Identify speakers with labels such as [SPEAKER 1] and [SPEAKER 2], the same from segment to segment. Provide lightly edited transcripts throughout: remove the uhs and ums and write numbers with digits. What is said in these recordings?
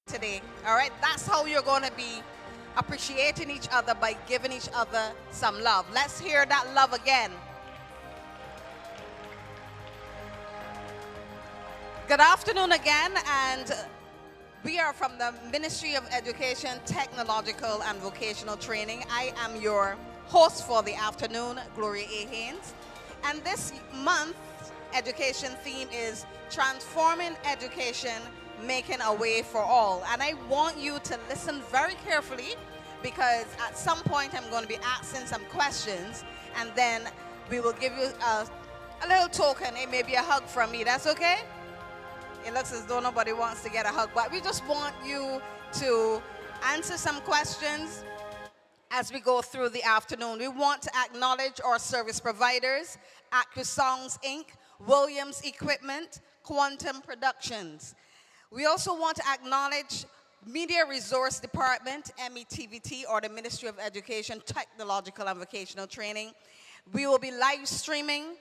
[SPEAKER 1] today. All right, that's how you're going to be appreciating each other by giving each other some love. Let's hear that love again. Good afternoon again, and we are from the Ministry of Education, Technological and Vocational Training. I am your host for the afternoon, Gloria A. Haynes. And this month's education theme is Transforming Education, Making a Way for All. And I want you to listen very carefully because at some point I'm going to be asking some questions and then we will give you a little token, it may be a hug from me. That's okay? It looks as though nobody wants to get a hug, but we just want you to answer some questions as we go through the afternoon. We want to acknowledge our service providers, Songs Inc., Williams Equipment, Quantum Productions. We also want to acknowledge Media Resource Department, METVT, or the Ministry of Education, Technological and Vocational Training. We will be live streaming,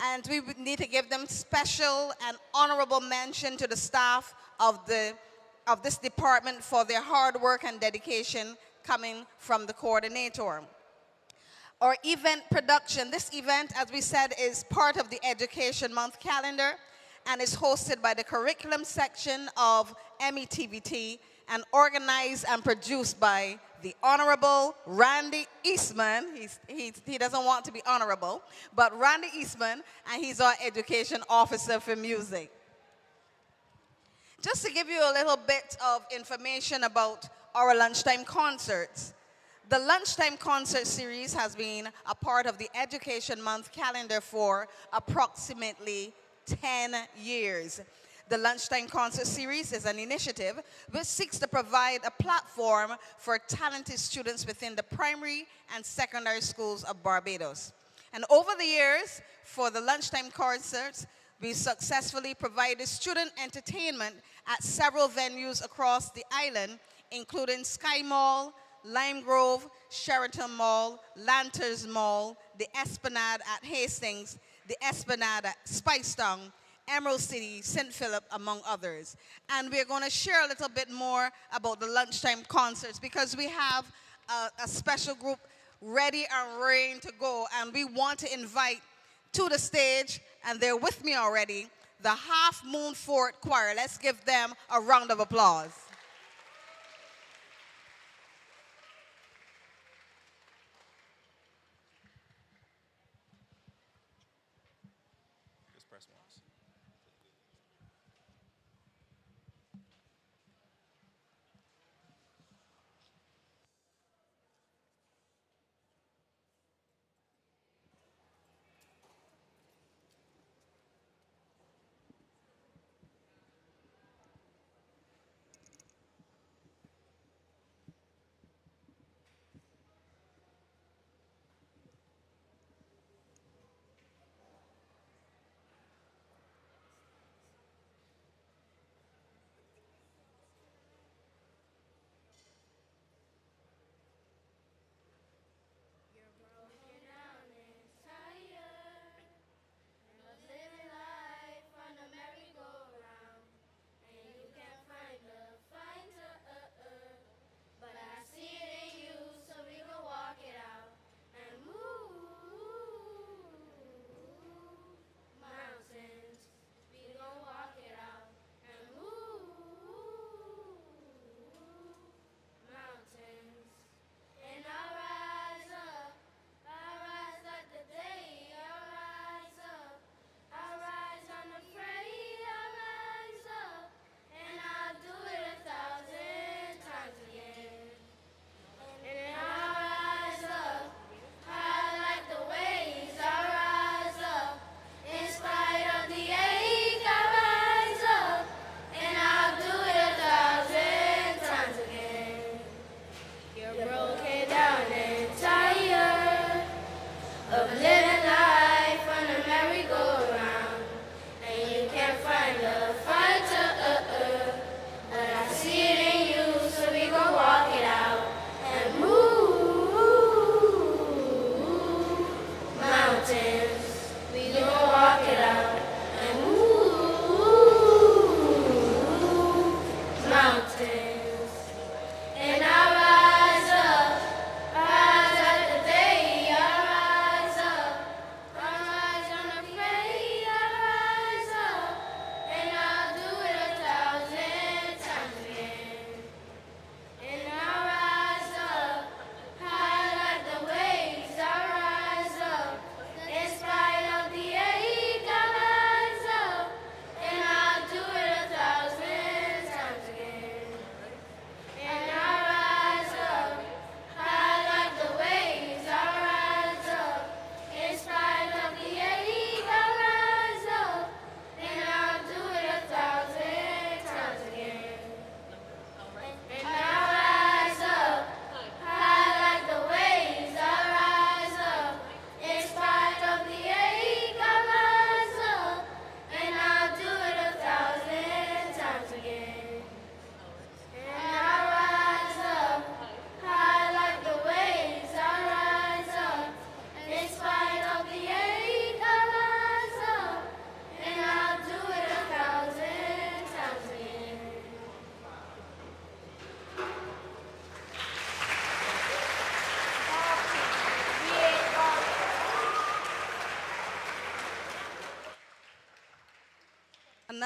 [SPEAKER 1] and we need to give them special and honorable mention to the staff of this department for their hard work and dedication coming from the coordinator. Our event production. This event, as we said, is part of the Education Month calendar and is hosted by the curriculum section of METVT and organized and produced by the Honorable Randy Eastman. He doesn't want to be honorable, but Randy Eastman, and he's our education officer for music. Just to give you a little bit of information about our lunchtime concerts. The Lunchtime Concert Series has been a part of the Education Month calendar for approximately 10 years. The Lunchtime Concert Series is an initiative which seeks to provide a platform for talented students within the primary and secondary schools of Barbados. And over the years, for the Lunchtime Concerts, we successfully provided student entertainment at several venues across the island, including Sky Mall, Lime Grove, Sheraton Mall, Lanterns Mall, the Esplanade at Hastings, the Esplanade at Spicetown, Emerald City, St. Philip, among others. And we're going to share a little bit more about the Lunchtime Concerts because we have a special group ready and raring to go, and we want to invite to the stage, and they're with me already, the Half Moon Fort Choir. Let's give them a round of applause.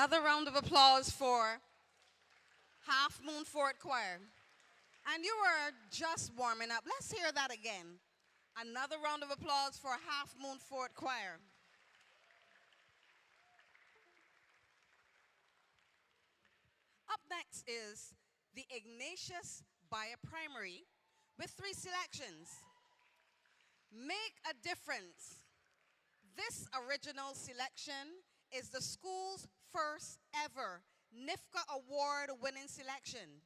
[SPEAKER 1] Another round of applause for Half Moon Fort Choir. And you were just warming up. Let's hear that again. Another round of applause for Half Moon Fort Choir. Up next is the Ignatius Byer Primary with 3 selections. Make a Difference. This original selection is the school's first ever NIFCA Award-winning selection.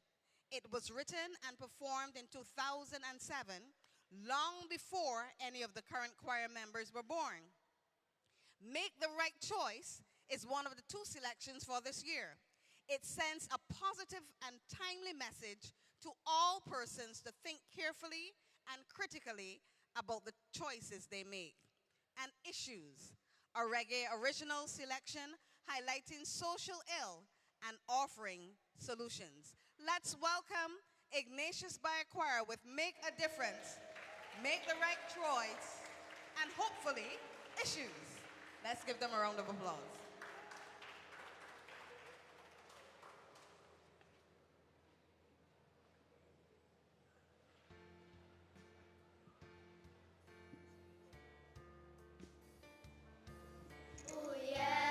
[SPEAKER 1] It was written and performed in 2007, long before any of the current choir members were born. Make the Right Choice is one of the 2 selections for this year. It sends a positive and timely message to all persons to think carefully and critically about the choices they make. And Issues, a reggae original selection highlighting social ill and offering solutions. Let's welcome Ignatius Byer Choir with Make a Difference, Make the Right Choice, and hopefully Issues. Let's give them a round of applause.
[SPEAKER 2] Oh yeah.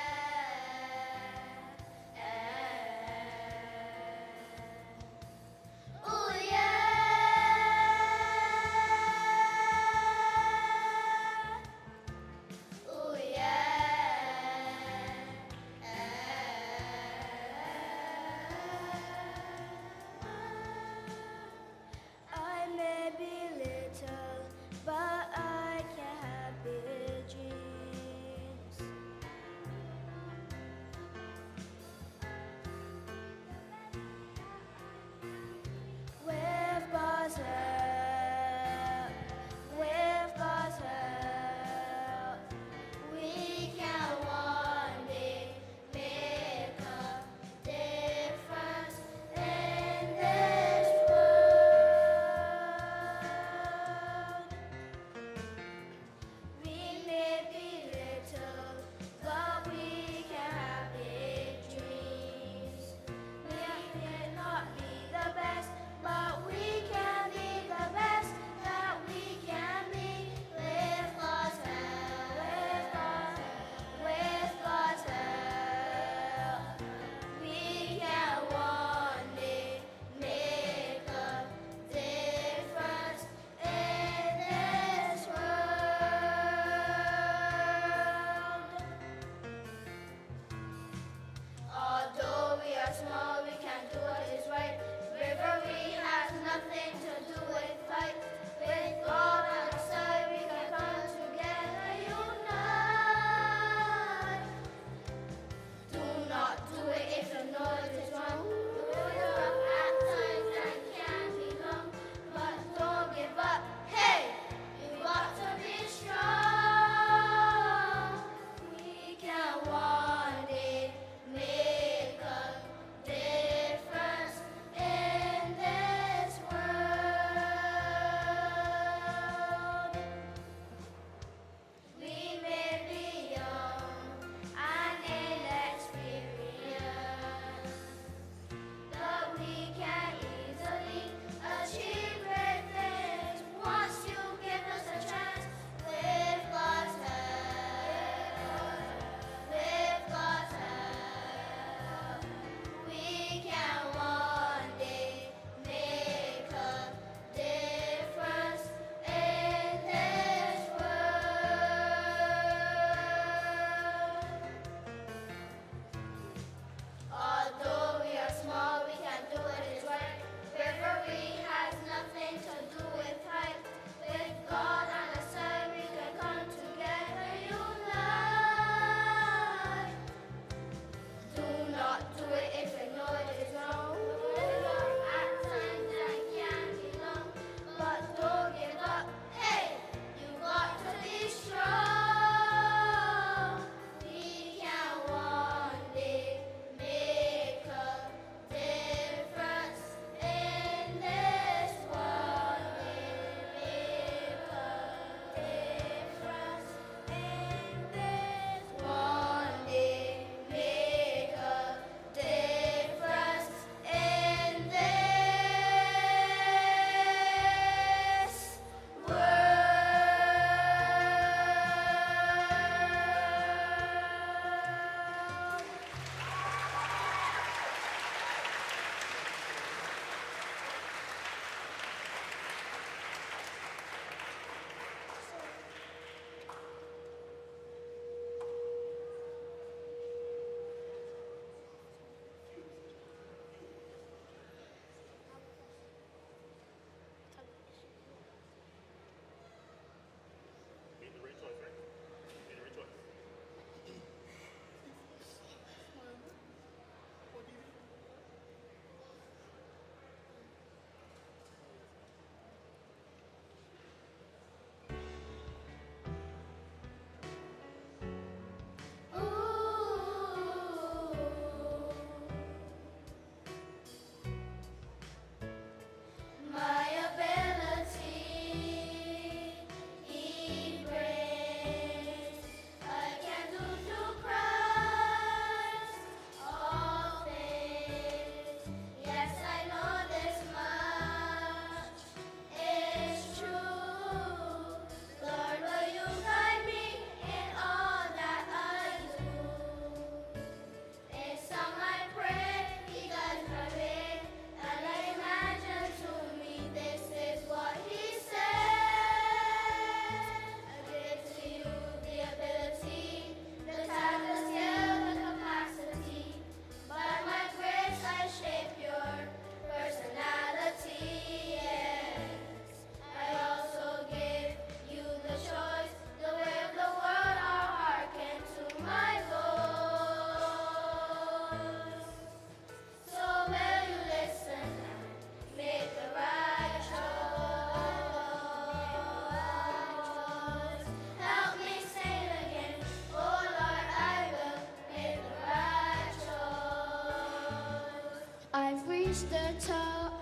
[SPEAKER 2] reached the top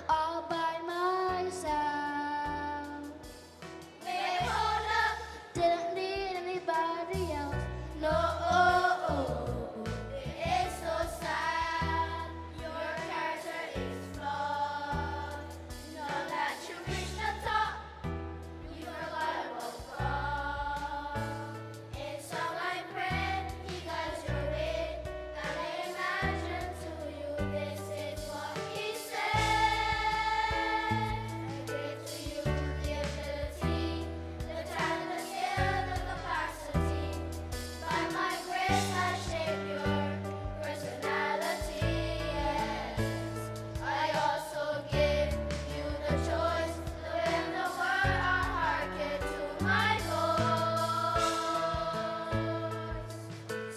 [SPEAKER 2] all by myself. Wait, hold up, didn't need anybody else. No, it's so sad. Your character is flawed. Now that you reached the top, you forgot about God. It's all I pray, He guides your way. And I imagine to you this is what He said. I give to you the ability, the time, the skill, the capacity. By my grace I shape your personality, yes. I also give you the choice, the will, the word, or hearken to my voice.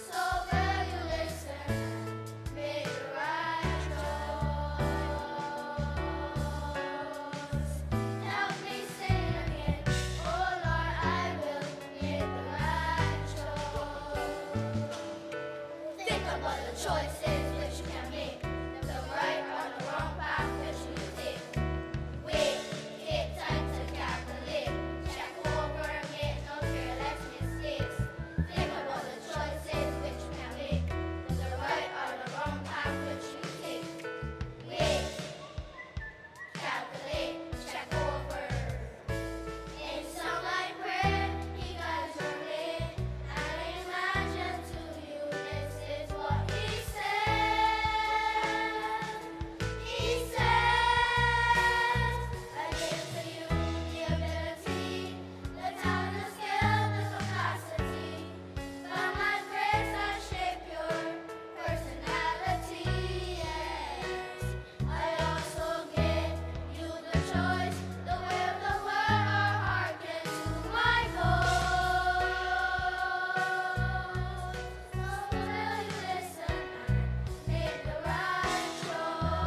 [SPEAKER 2] So will you listen, make the right choice. Help me say again, oh Lord, I will make the right choice. Think about the choices which you can make, the right or the wrong path which you take. Wait, take time to calculate, check over, make no careless mistakes. Think about the choices which you can make, the right or the wrong path which you take. Wait, calculate, check over. In some light prayer, He guides your way, and I imagine to you this is what He said. He says, I give to you the ability, the talent, the skill, the capacity. By my grace I shape your personality, yes. I also give you the choice, the will, the word, or hearken to my voice. So will you listen and make the right choice?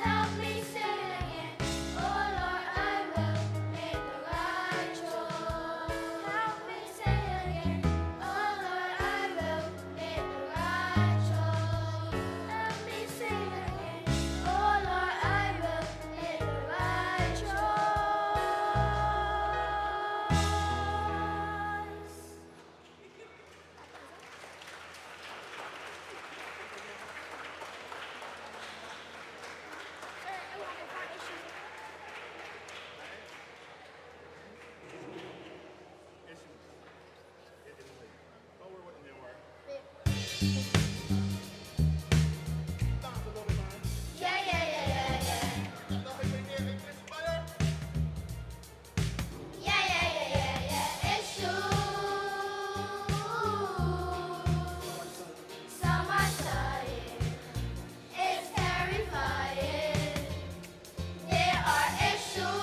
[SPEAKER 2] Help me say again, oh Lord, I will make the right choice. Help me say again, oh Lord, I will make the right choice. Help me say again, oh Lord, I will make the right choice. Yeah, yeah, yeah, yeah, yeah. Yeah, yeah, yeah, yeah, yeah. It's true. So much studying, it's terrifying. There are issues,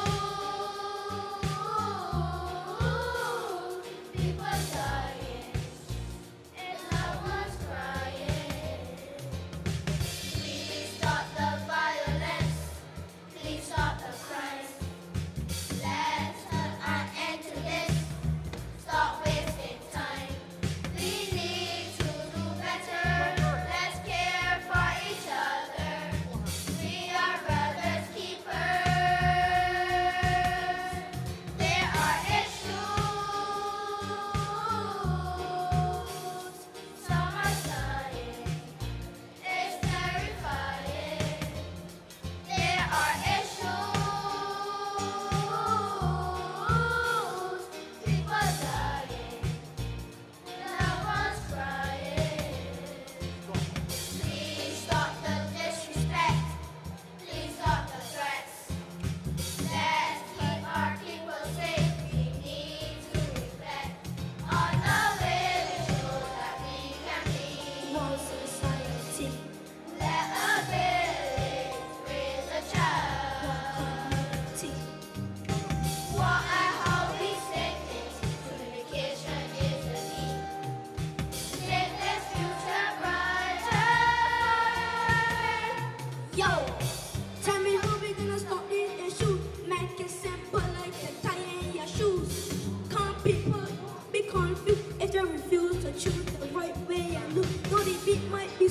[SPEAKER 2] people dying, and loved ones crying. Please stop the violence. Please stop the crimes. Let's put an end to this. Stop wasting time. We need to do better. Let's care for each other. We are brothers keepers. There are issues. Some are dying. It's terrifying. There are issues. People dying. Loved ones crying. Please stop the disrespect. Please stop the threats. Let's keep our people safe. We need to reflect on the way we show that we can be one society. Let a village raise a child. What and how we say things, communication is the key. Make this future brighter.
[SPEAKER 3] Yo, tell me how we gonna stop these issues. Make it simple like you're tying your shoes. Can't people be confused if they refuse to choose the right way and look? Though the beat might be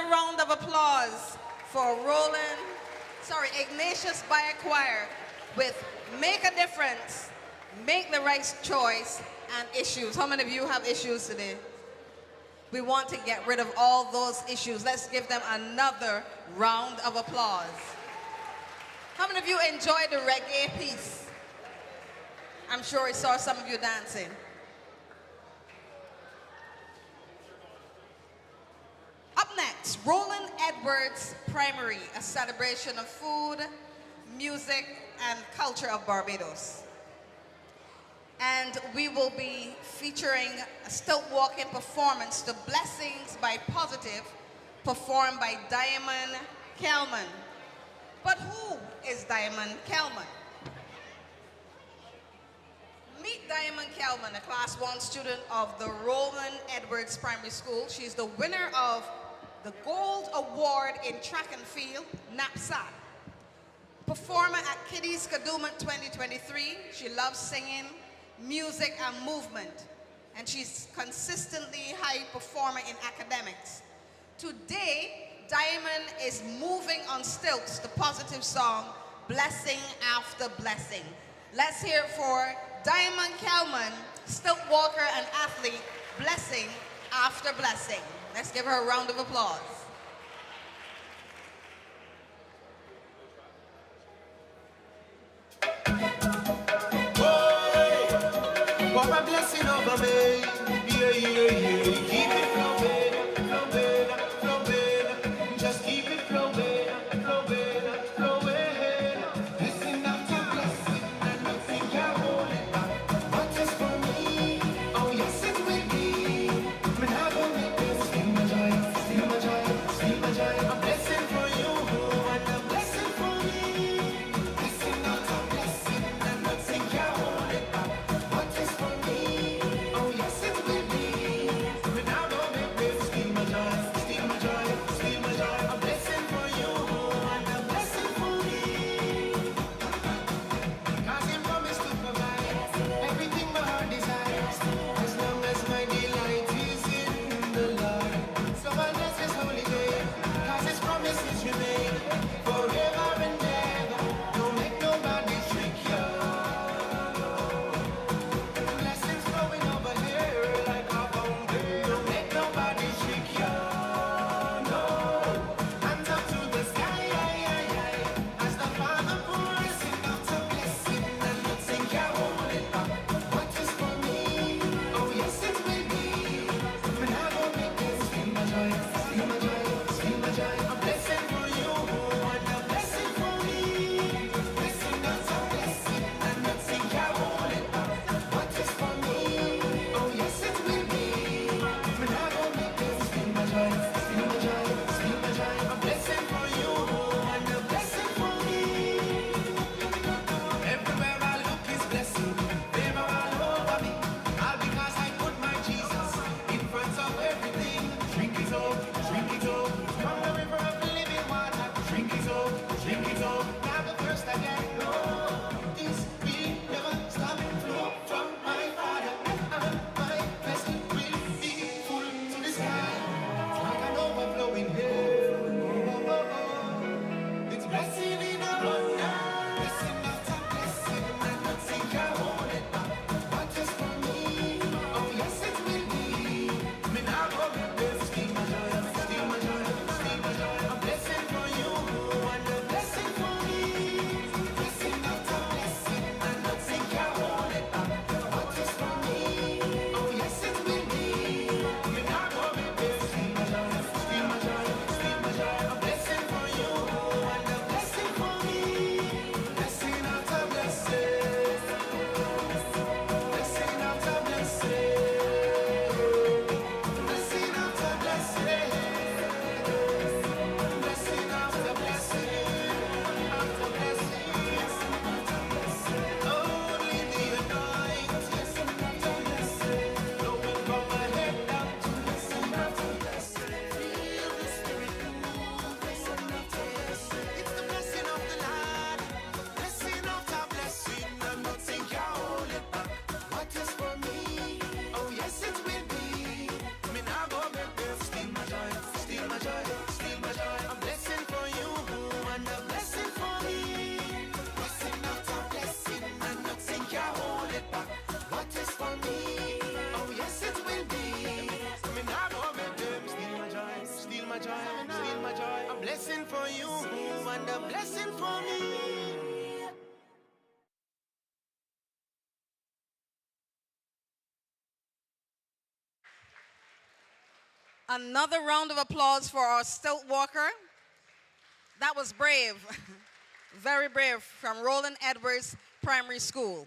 [SPEAKER 1] Another round of applause for Ignatius Byer Choir with Make a Difference, Make the Right Choice, and Issues. How many of you have issues today? We want to get rid of all those issues. Let's give them another round of applause. How many of you enjoyed the reggae piece? I'm sure I saw some of you dancing. Up next, Roland Edwards Primary, a celebration of food, music, and culture of Barbados. And we will be featuring a stilt walking performance, The Blessings by Positive, performed by Diamond Kelman. But who is Diamond Kelman? Meet Diamond Kelman, a Class 1 student of the Roland Edwards Primary School. She's the winner of the Gold Award in Track and Field, knapsack. Performer at Kiddies Kadooment 2023. She loves singing, music, and movement. And she's consistently high performer in academics. Today, Diamond is moving on stilts, the positive song, Blessing After Blessing. Let's hear it for Diamond Kelman, stilt walker and athlete, Blessing After Blessing. Let's give her a round of applause.
[SPEAKER 4] Pour a blessing over me, yeah, yeah, yeah. Keep it flowing, flowing, flowing. Just keep it flowing, flowing, flowing. Blessing after blessing, and nothing can hold it back. What is for me? Oh yes, it's with me. Me not gonna make this steal my joy, steal my joy, steal my joy. A blessing for you, and a blessing for me. Blessing after blessing, and nothing can hold it back. What is for me? Oh yes, it will be. Without my joy, steal my joy. A blessing for you and a blessing for me.
[SPEAKER 1] Another round of applause for our stilt walker. That was brave, very brave, from Roland Edwards Primary School.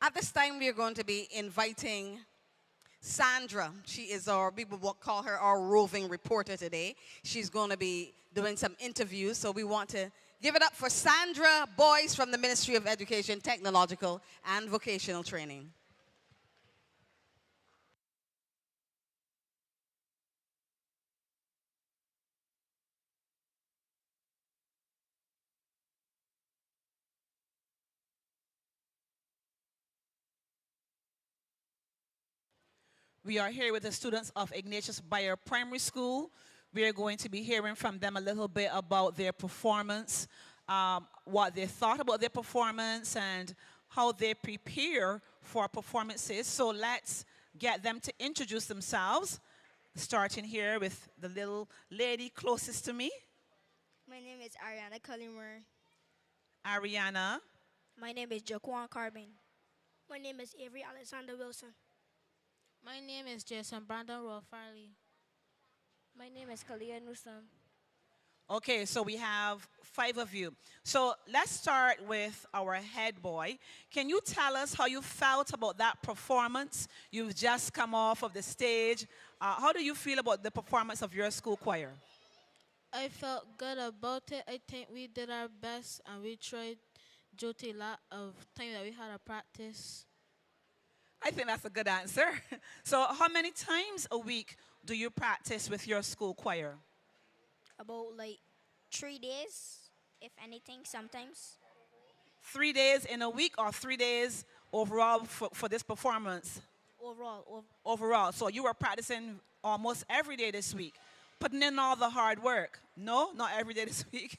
[SPEAKER 1] At this time, we are going to be inviting Sandra. She is our, we will call her our roving reporter today. She's going to be doing some interviews, so we want to give it up for Sandra Boyce from the Ministry of Education, Technological and Vocational Training.
[SPEAKER 5] We are here with the students of Ignatius Byer Primary School. We are going to be hearing from them a little bit about their performance, what they thought about their performance, and how they prepare for performances. So let's get them to introduce themselves, starting here with the little lady closest to me.
[SPEAKER 3] My name is Ariana Cullimer.
[SPEAKER 5] Ariana.
[SPEAKER 3] My name is Jaquan Carbin. My name is Avery Alexander Wilson.
[SPEAKER 6] My name is Jason Brandon Roy Farley.
[SPEAKER 3] My name is Kalia Newsom.
[SPEAKER 5] Okay, so we have 5 of you. So let's start with our head boy. Can you tell us how you felt about that performance? You've just come off of the stage. How do you feel about the performance of your school choir?
[SPEAKER 6] I felt good about it. I think we did our best and we tried due to a lot of time that we had to practice.
[SPEAKER 5] I think that's a good answer. So how many times a week do you practice with your school choir?
[SPEAKER 3] About like 3 days, if anything, sometimes.
[SPEAKER 5] 3 days in a week or 3 days overall for this performance?
[SPEAKER 3] Overall.
[SPEAKER 5] Overall. So you were practicing almost every day this week, putting in all the hard work. No, not every day this week.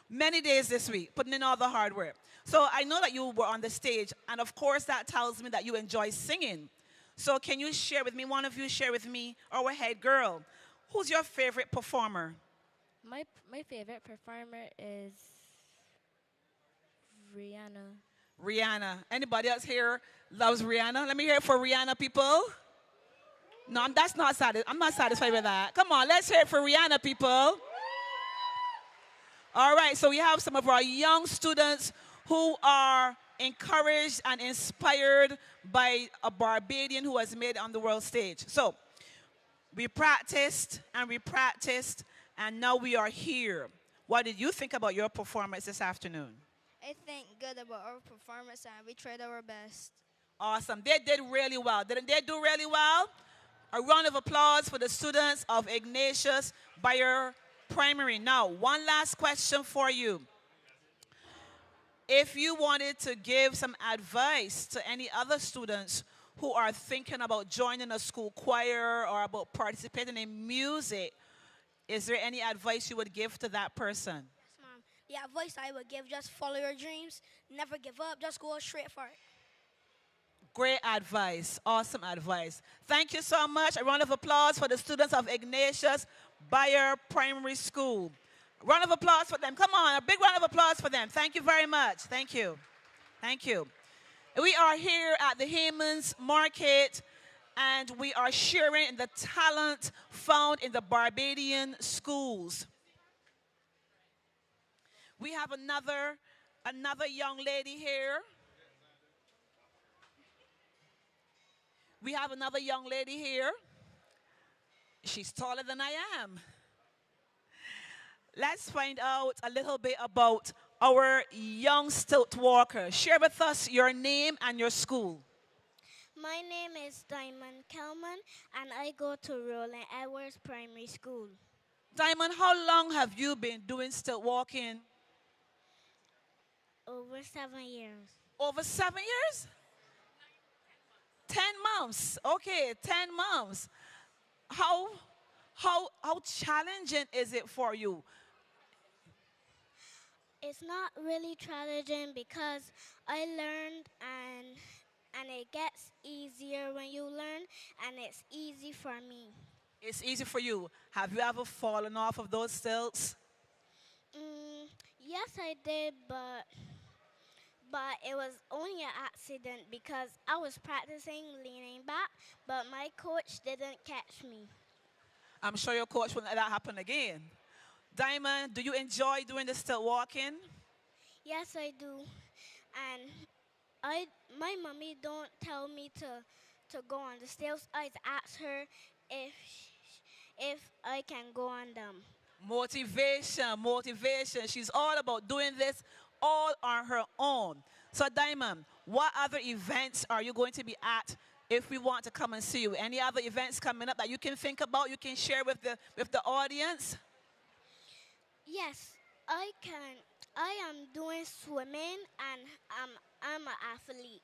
[SPEAKER 5] Many days this week, putting in all the hard work. So I know that you were on the stage, and of course that tells me that you enjoy singing. So can you share with me, one of you share with me, our head girl, who's your favorite performer?
[SPEAKER 6] My favorite performer is Rihanna.
[SPEAKER 5] Rihanna. Anybody else here loves Rihanna? Let me hear it for Rihanna, people. No, that's not satisfied. I'm not satisfied with that. Come on, let's hear it for Rihanna, people. All right, so we have some of our young students who are encouraged and inspired by a Barbadian who has made it on the world stage. So we practiced, and now we are here. What did you think about your performance this afternoon?
[SPEAKER 3] I think good about our performance and we tried our best.
[SPEAKER 5] Awesome. They did really well. Didn't they do really well? A round of applause for the students of Ignatius Byer Primary. Now, one last question for you. If you wanted to give some advice to any other students who are thinking about joining a school choir or about participating in music, is there any advice you would give to that person?
[SPEAKER 3] Yes, Mom. The advice I would give, just follow your dreams. Never give up. Just go straight for it.
[SPEAKER 5] Great advice. Awesome advice. Thank you so much. A round of applause for the students of Ignatius Byer Primary School. Round of applause for them. Come on, a big round of applause for them. Thank you very much. Thank you. Thank you. We are here at the Haymans Market, and we are sharing the talent found in the Barbadian schools. We have another young lady here. We have another young lady here. She's taller than I am. Let's find out a little bit about our young stilt walker. Share with us your name and your school.
[SPEAKER 7] My name is Diamond Kelman, and I go to Roland Edwards Primary School.
[SPEAKER 5] Diamond, how long have you been doing stilt walking?
[SPEAKER 7] Over 7 years.
[SPEAKER 5] Over 7 years? 10 months. Okay, 10 months. How challenging is it for you?
[SPEAKER 7] It's not really challenging because I learned and it gets easier when you learn, and it's easy for me.
[SPEAKER 5] It's easy for you. Have you ever fallen off of those stilts?
[SPEAKER 7] Yes, I did, but it was only an accident because I was practicing leaning back, but my coach didn't catch me.
[SPEAKER 5] I'm sure your coach won't let that happen again. Diamond, do you enjoy doing the stilt walking?
[SPEAKER 7] Yes, I do. And my mommy don't tell me to go on the stairs. I ask her if if I can go on them.
[SPEAKER 5] Motivation, motivation. She's all about doing this all on her own. So, Diamond, what other events are you going to be at if we want to come and see you? Any other events coming up that you can think about, you can share with the audience?
[SPEAKER 7] Yes, I can. I am doing swimming and I'm an athlete.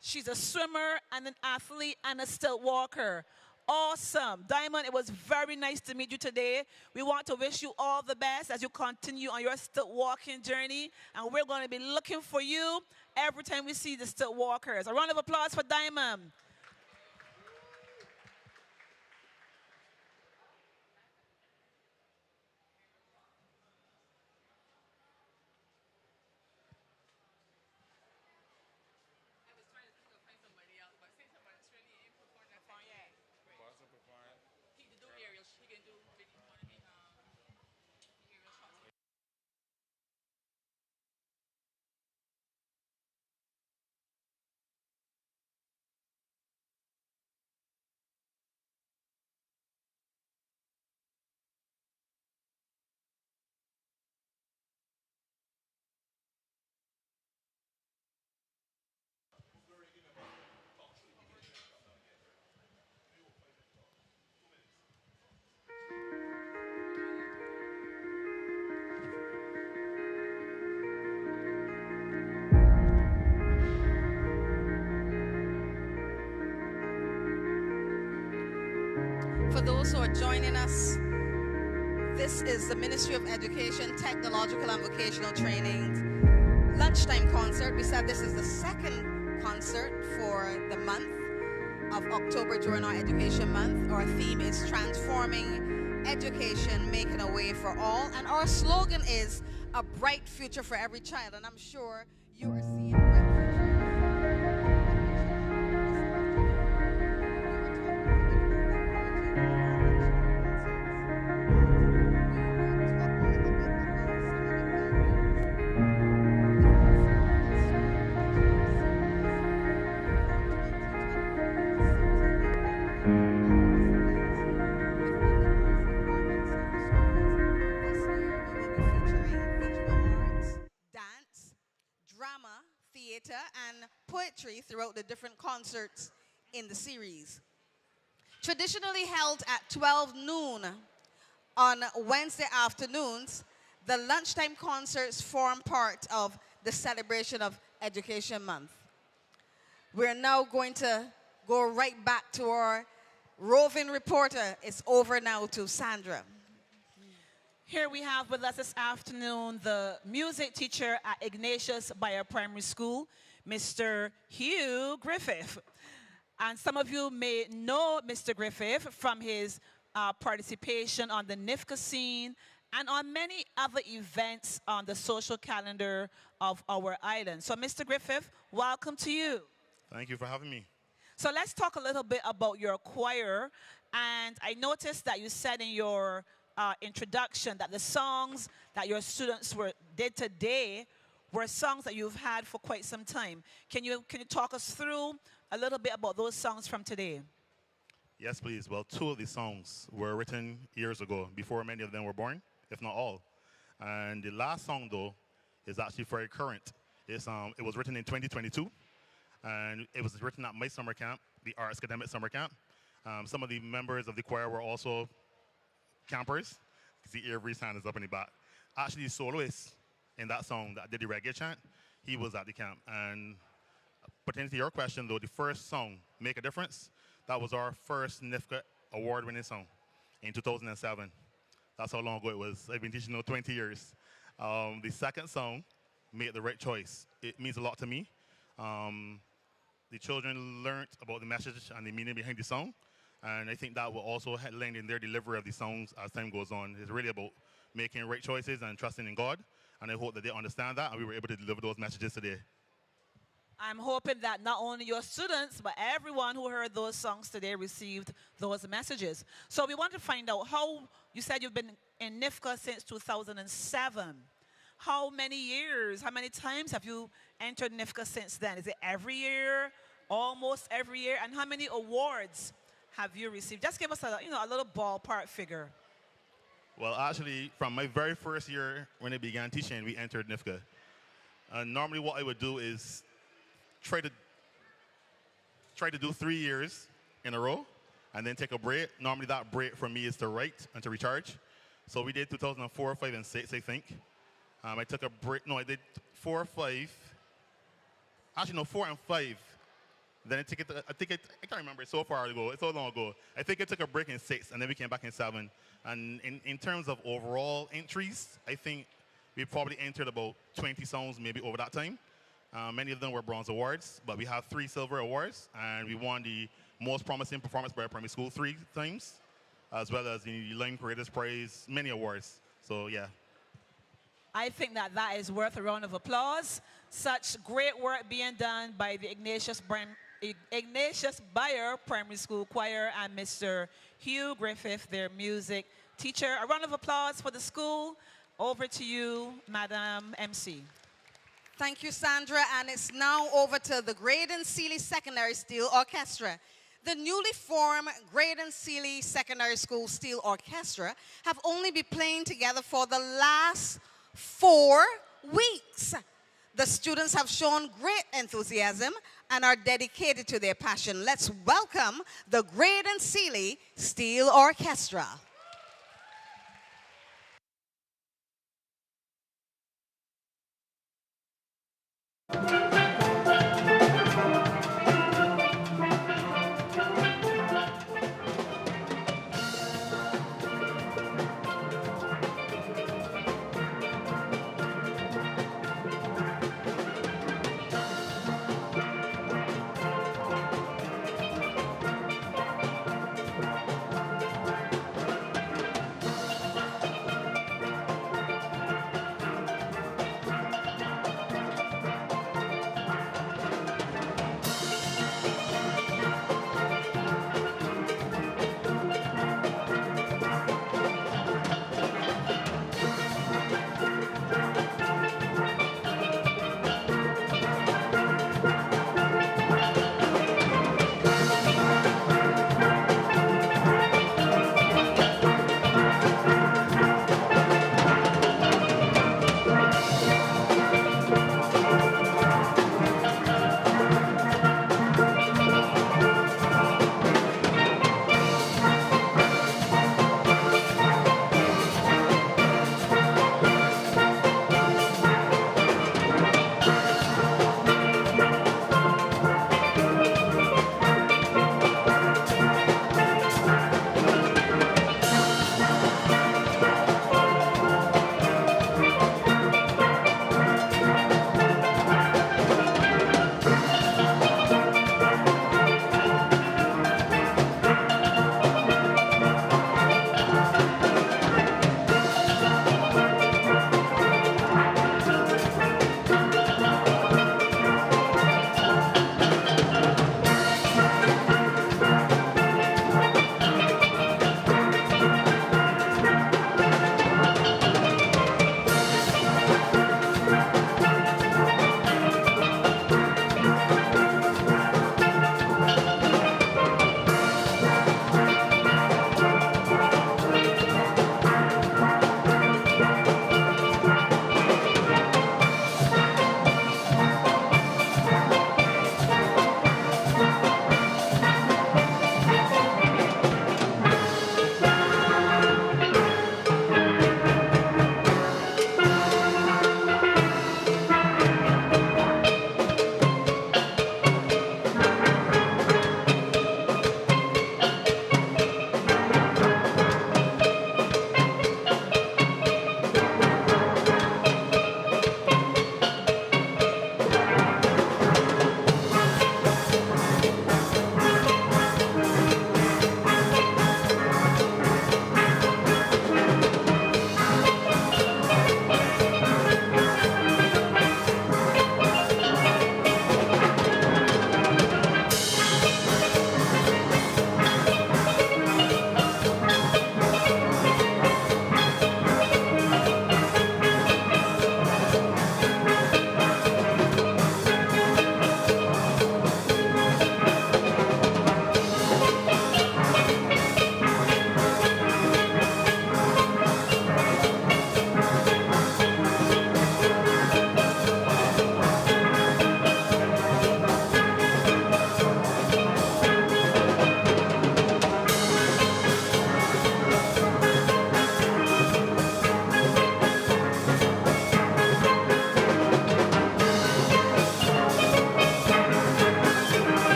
[SPEAKER 5] She's a swimmer and an athlete and a stilt walker. Awesome. Diamond, it was very nice to meet you today. We want to wish you all the best as you continue on your stilt walking journey. And we're going to be looking for you every time we see the stilt walkers. A round of applause for Diamond.
[SPEAKER 1] For those who are joining us, this is the Ministry of Education, Technological and Vocational Training Lunchtime concert. We said this is the second concert for the month of October during our Education Month. Our theme is Transforming Education, Making a Way for All. And our slogan is A Bright Future for Every Child. And I'm sure you are seeing bright theater and poetry throughout the different concerts in the series. Traditionally held at 12 noon on Wednesday afternoons, the lunchtime concerts form part of the celebration of Education Month. We're now going to go right back to our roving reporter. It's over now to Sandra.
[SPEAKER 5] Here we have with us this afternoon the music teacher at Ignatius Byer Primary School, Mr. Hugh Griffith. And some of you may know Mr. Griffith from his participation on the NIFCA scene and on many other events on the social calendar of our island. So, Mr. Griffith, welcome to you.
[SPEAKER 8] Thank you for having me.
[SPEAKER 5] So let's talk a little bit about your choir. And I noticed that you said in your introduction that the songs that your students did today were songs that you've had for quite some time. Can you talk us through a little bit about those songs from today?
[SPEAKER 8] Yes, please. Well, two of these songs were written years ago, before many of them were born, if not all. And the last song, though, is actually very current. It was written in 2022, and it was written at my summer camp, the Arts Academic Summer Camp. Some of the members of the choir were also campers. See, Avery's hand is up in the back. Actually, the soloist in that song that did the reggae chant, he was at the camp. And pertaining to your question, though, the first song, Make a Difference, that was our first NIFCA award-winning song in 2007. That's how long ago it was. I've been teaching 20 years. The second song, Make the Right Choice, it means a lot to me. The children learned about the message and the meaning behind the song, And I think that will also lend in their delivery of the songs as time goes on. It's really about making right choices and trusting in God. And I hope that they understand that and we were able to deliver those messages today.
[SPEAKER 5] I'm hoping that not only your students, but everyone who heard those songs today received those messages. So we want to find out how, you said you've been in NIFCA since 2007. How many years, how many times have you entered NIFCA since then? Is it every year, almost every year? And how many awards have you received? Just give us a little ballpark figure.
[SPEAKER 8] Well, actually, from my very first year when I began teaching, we entered NIFCA. Normally what I would do is try to do 3 years in a row and then take a break. Normally that break for me is to write and to recharge. So we did 2004, 5, and 6, I think. I took a break. No, I did 4, 5. Actually, no, 4 and 5. Then I can't remember. It's so far ago. It's so long ago. I think I took a break in 6, and then we came back in 7. And in terms of overall entries, I think we probably entered about 20 songs maybe over that time. Many of them were bronze awards, but we have 3 silver awards, and we won the most promising performance by a primary school 3 times, as well as the Line Creators Prize, many awards. So, yeah.
[SPEAKER 5] I think that is worth a round of applause. Such great work being done by the Ignatius Byer Primary School Choir and Mr. Hugh Griffith, their music teacher. A round of applause for the school. Over to you, Madam MC.
[SPEAKER 1] Thank you, Sandra. And it's now over to the Graydon Sealy Secondary Steel Orchestra. The newly formed Graydon Sealy Secondary School Steel Orchestra have only been playing together for the last 4 weeks. The students have shown great enthusiasm and are dedicated to their passion. Let's welcome the Graydon Sealy Steel Orchestra.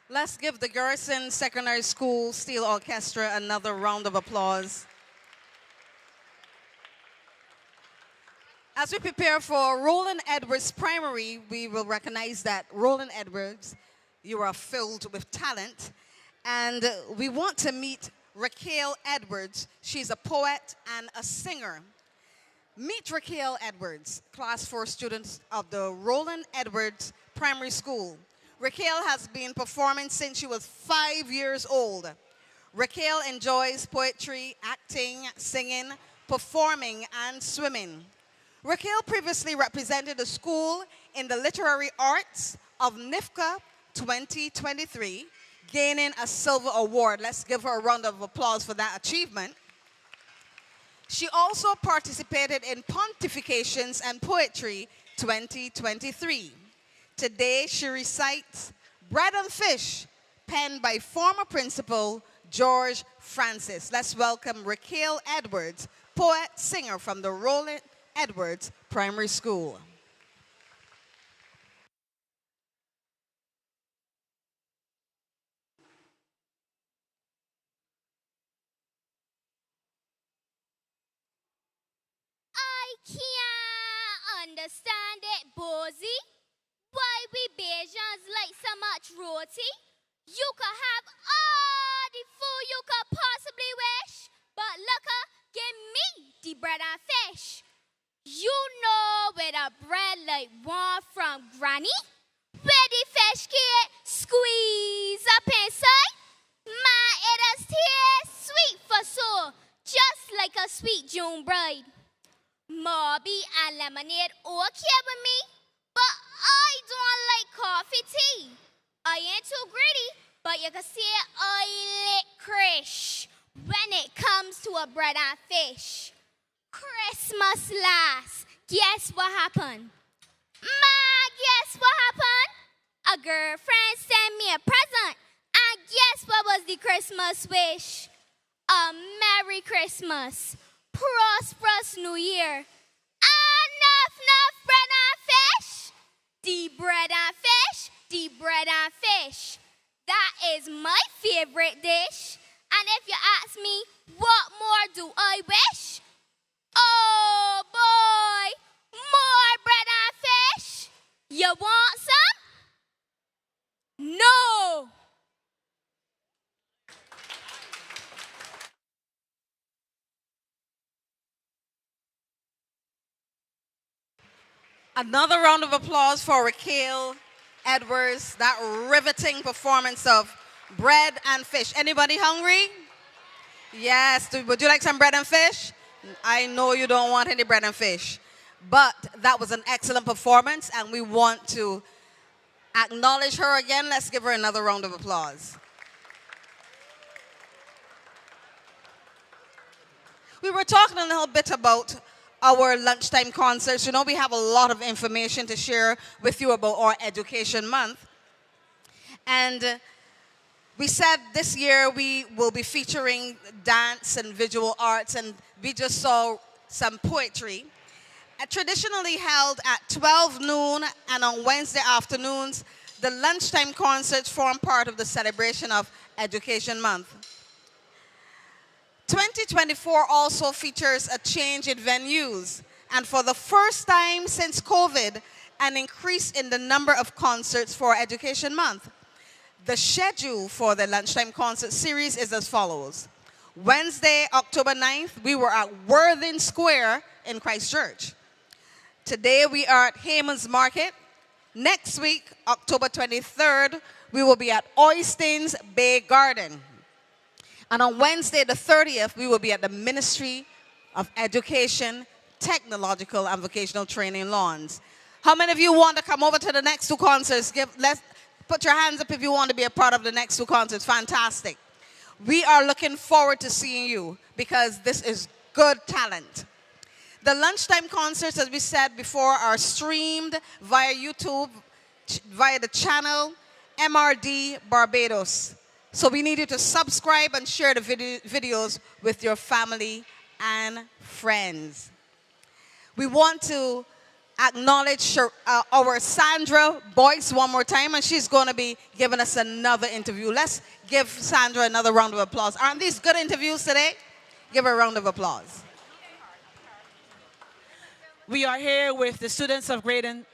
[SPEAKER 1] Let's give the Garrison Secondary School Steel Orchestra another round of applause. As we prepare for Roland Edwards Primary, we will recognize that Roland Edwards, you are filled with talent. And we want to meet Raquel Edwards. She's a poet and a singer. Meet Raquel Edwards, Class 4 students of the Roland Edwards Primary School. Raquel has been performing since she was 5 years old. Raquel enjoys poetry, acting, singing, performing, and swimming. Raquel previously represented the school in the Literary Arts of NIFCA 2023, gaining a silver award. Let's give her a round of applause for that achievement. She also participated in Pontifications and Poetry 2023. Today, she recites Bread and Fish, penned by former principal George Francis. Let's welcome Raquel Edwards, poet, singer from the Roland Edwards Primary School.
[SPEAKER 2] I can't understand it, Bozy. Why we Bajans like so much roti? You could have all the food you could possibly wish, but look, give me the bread and fish. You know where the bread like one from Granny? Where the fish get squeeze up inside? My, it is taste sweet for soul, just like a sweet June bride. Mobby and lemonade okay with me, but I don't like coffee tea. I ain't too greedy, but you can see I lick crash when it comes to a bread and fish. Christmas last, guess what happened? Guess what happened? A girlfriend sent me a present, and guess what was the Christmas wish? A Merry Christmas, prosperous New Year, enough bread and fish. The bread and fish, the bread and fish. That is my favorite dish. And if you ask me, what more do I wish? Oh boy, more bread and fish. You want some? No.
[SPEAKER 1] Another round of applause for Raquel Edwards, that riveting performance of Bread and Fish. Anybody hungry? Yes, would you like some bread and fish? I know you don't want any bread and fish, but that was an excellent performance and we want to acknowledge her again. Let's give her another round of applause. We were talking a little bit about our lunchtime concerts. You know, we have a lot of information to share with you about our Education Month. And we said this year we will be featuring dance and visual arts, and we just saw some poetry. Traditionally held at 12 noon and on Wednesday afternoons, the lunchtime concerts form part of the celebration of Education Month. 2024 also features a change in venues, and for the first time since COVID, an increase in the number of concerts for Education Month. The schedule for the Lunchtime Concert Series is as follows. Wednesday, October 9th, we were at Worthing Square in Christchurch. Today, we are at Haymans Market. Next week, October 23rd, we will be at Oystein's Bay Garden. And on Wednesday, the 30th, we will be at the Ministry of Education, Technological and Vocational Training Lawns. How many of you want to come over to the next two concerts? Let's put your hands up if you want to be a part of the next two concerts. Fantastic. We are looking forward to seeing you because this is good talent. The lunchtime concerts, as we said before, are streamed via YouTube, via the channel MRD Barbados. So we need you to subscribe and share the videos with your family and friends. We want to acknowledge our Sandra Boyce one more time, and she's going to be giving us another interview. Let's give Sandra another round of applause. Aren't these good interviews today? Give her a round of applause.
[SPEAKER 5] We are here with the students of Graydon.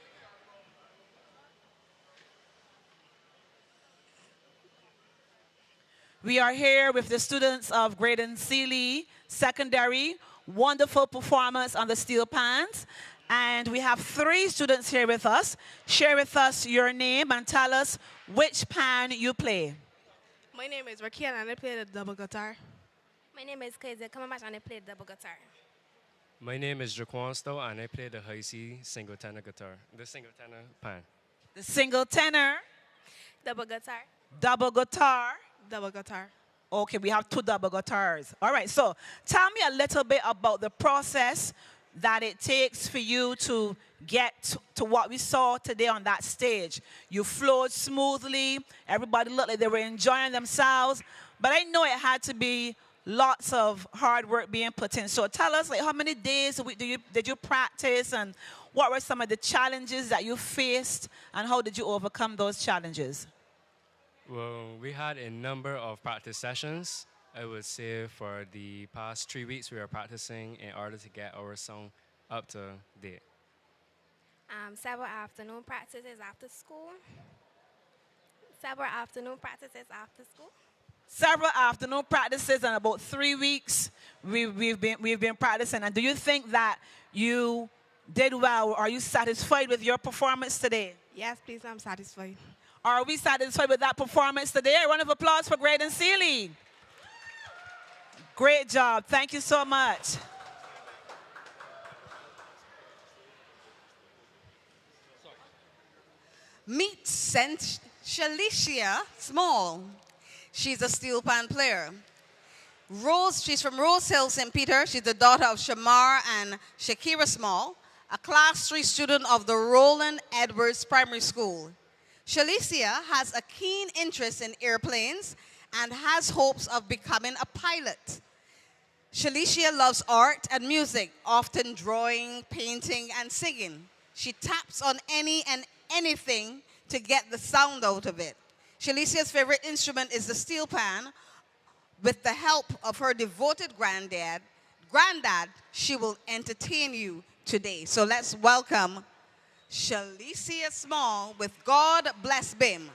[SPEAKER 5] We are here with the students of Graydon Sealy Secondary. Wonderful performance on the steel pans. And we have 3 students here with us. Share with us your name and tell us which pan you play.
[SPEAKER 9] My name is Raquel and I play the double guitar.
[SPEAKER 10] My name is Kaiser Kamamash and I play double guitar.
[SPEAKER 11] My name is Jaquan Stowe and I play the high C single tenor guitar, the single tenor pan.
[SPEAKER 5] The single tenor.
[SPEAKER 10] Double guitar.
[SPEAKER 5] Double guitar.
[SPEAKER 9] Double guitar.
[SPEAKER 5] Okay, we have 2 double guitars. All right, so tell me a little bit about the process that it takes for you to get to what we saw today on that stage. You flowed smoothly. Everybody looked like they were enjoying themselves. But I know it had to be lots of hard work being put in. So tell us, like, how many days did you practice, and what were some of the challenges that you faced, and how did you overcome those challenges?
[SPEAKER 11] Well, we had a number of practice sessions. I would say for the past 3 weeks we were practicing in order to get our song up to date.
[SPEAKER 10] Several afternoon practices after school. Several afternoon practices after school.
[SPEAKER 5] Several afternoon practices, and about 3 weeks we've been practicing. And do you think that you did well? Are you satisfied with your performance today?
[SPEAKER 9] Yes, please, I'm satisfied.
[SPEAKER 5] Are we satisfied with that performance today? A round of applause for Graydon Sealy. Great job. Thank you so much.
[SPEAKER 1] Meet Shalicia Small. She's a steel pan player. She's from Rose Hill, St. Peter. She's the daughter of Shamar and Shakira Small, a class 3 student of the Roland Edwards Primary School. Shalicia has a keen interest in airplanes and has hopes of becoming a pilot. Shalicia loves art and music, often drawing, painting, and singing. She taps on any and anything to get the sound out of it. Shalicia's favorite instrument is the steel pan. With the help of her devoted granddad, she will entertain you today. So let's welcome Shalicia Small with God Bless Bim.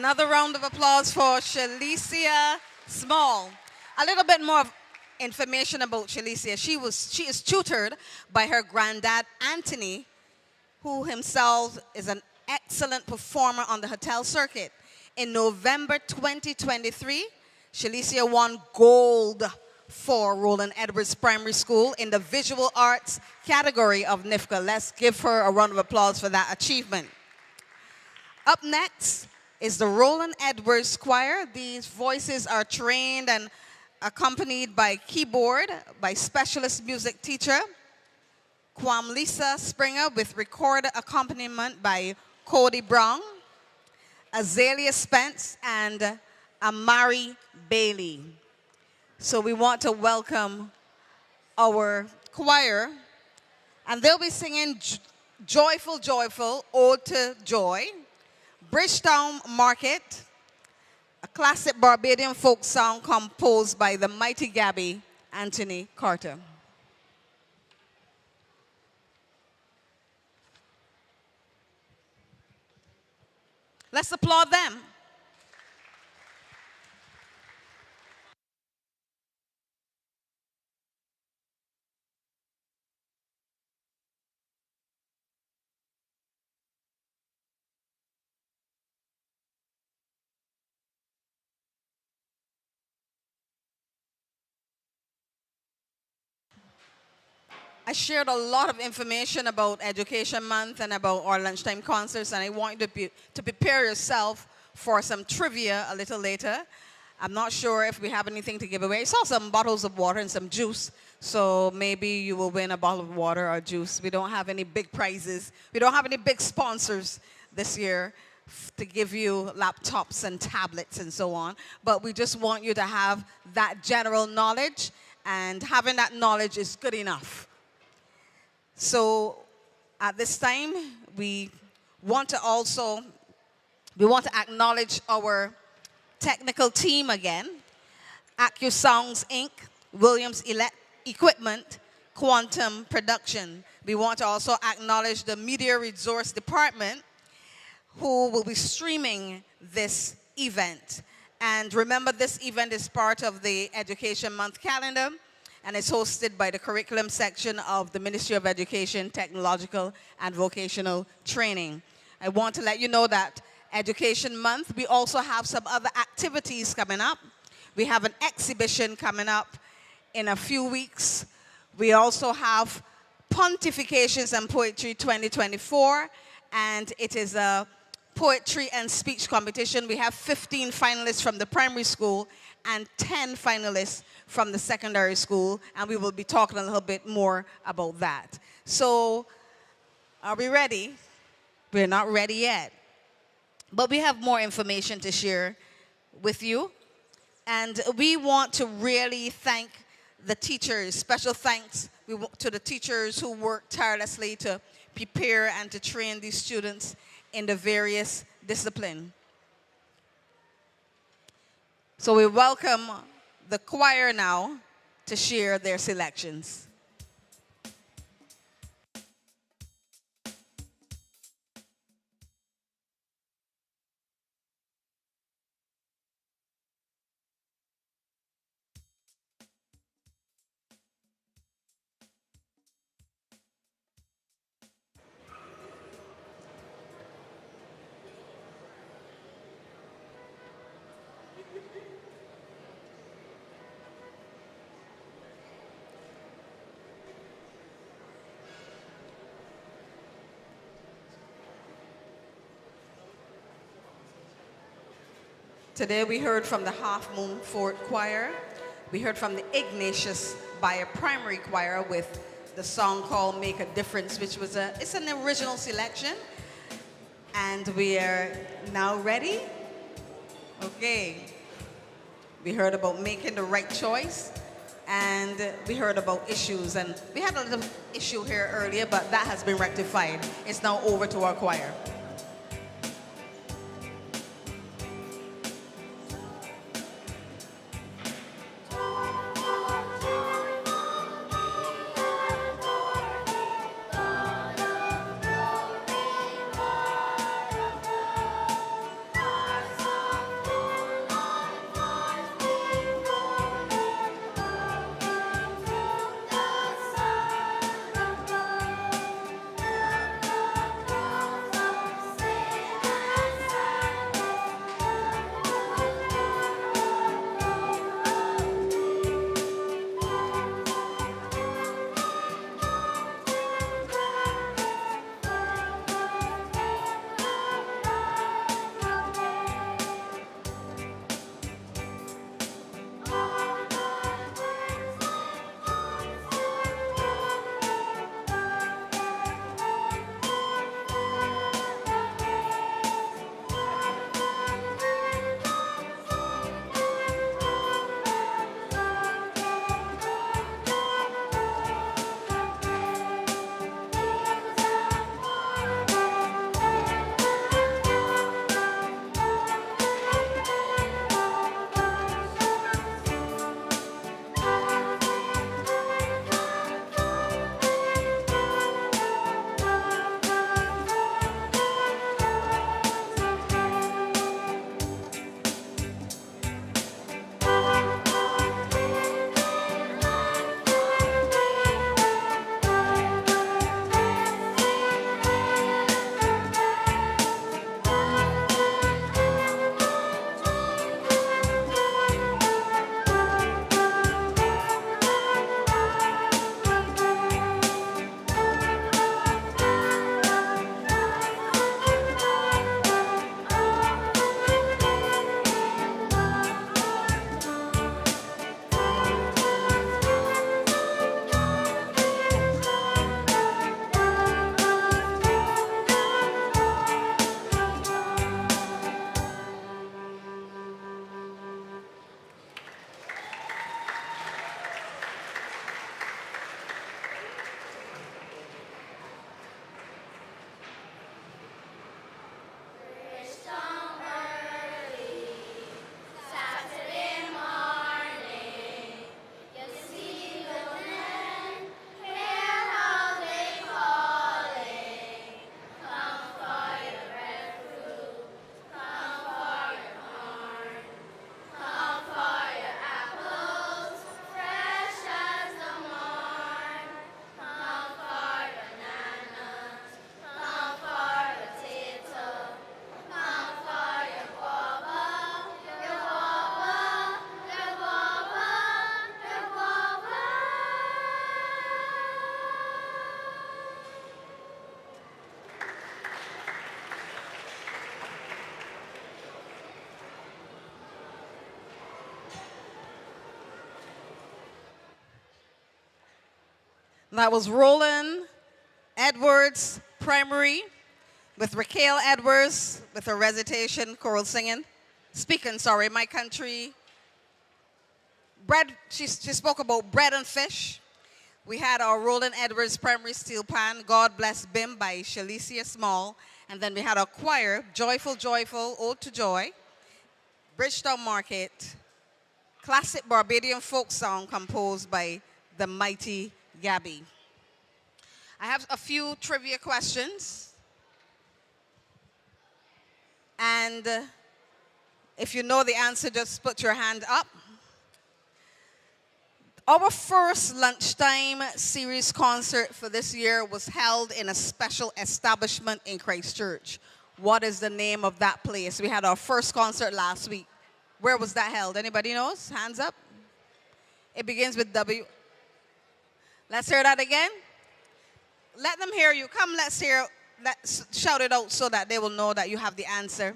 [SPEAKER 1] Another round of applause for Shalicia Small. A little bit more of information about Shalicia. She is tutored by her granddad, Anthony, who himself is an excellent performer on the hotel circuit. In November 2023, Shalicia won gold for Roland Edwards Primary School in the visual arts category of NIFCA. Let's give her a round of applause for that achievement. Up next is the Roland Edwards Choir. These voices are trained and accompanied by keyboard by specialist music teacher Lisa Springer with recorded accompaniment by Cody Brown, Azalea Spence, and Amari Bailey. So we want to welcome our choir, and they'll be singing Joyful, Joyful, Ode to Joy, Bridgetown Market, a classic Barbadian folk song composed by the mighty Gabby Anthony Carter. Let's applaud them. I shared a lot of information about Education Month and about our lunchtime concerts, and I want you to prepare yourself for some trivia a little later. I'm not sure if we have anything to give away. I saw some bottles of water and some juice, so maybe you will win a bottle of water or juice. We don't have any big prizes. We don't have any big sponsors this year to give you laptops and tablets and so on, but we just want you to have that general knowledge, and having that knowledge is good enough. So at this time, we want to acknowledge our technical team again, AccuSongs Inc., Williams Equipment, Quantum Production. We want to also acknowledge the Media Resource Department, who will be streaming this event. And remember, this event is part of the Education Month calendar, and it's hosted by the curriculum section of the Ministry of Education, Technological and Vocational Training. I want to let you know that Education Month, we also have some other activities coming up. We have an exhibition coming up in a few weeks. We also have Pontifications and Poetry 2024, and it is a poetry and speech competition. We have 15 finalists from the primary school and 10 finalists from the secondary school, and we will be talking a little bit more about that. So, are we ready? We're not ready yet, but we have more information to share with you, and we want to really thank the teachers. Special thanks to the teachers who work tirelessly to prepare and to train these students in the various disciplines. So we welcome the choir now to share their selections. Today we heard from the Half Moon Fort Choir. We heard from the Ignatius Byer Primary Choir with the song called Make a Difference, which was it's an original selection. And we are now ready. Okay. We heard about making the right choice, and we heard about issues. And we had a little issue here earlier, but that has been rectified. It's now over to our choir.
[SPEAKER 2] Our song
[SPEAKER 1] That was Roland Edwards Primary with Raquel Edwards with her recitation, choral singing. Speaking, sorry, my country. Bread, she spoke about bread and fish. We had our Roland Edwards Primary Steel Pan, God Bless Bim by Shalicia Small. And then we had our choir, Joyful, Joyful, Ode to Joy, Bridgetown Market, classic Barbadian folk song composed by the mighty Gabby. I have a few trivia questions. And if you know the answer, just put your hand up. Our first Lunchtime series concert for this year was held in a special establishment in Christchurch. What is the name of that place? We had our first concert last week. Where was that held? Anybody knows? Hands up. It begins with W. Let's hear that again. Let them hear you. Come, let's hear. Let's shout it out so that they will know that you have the answer.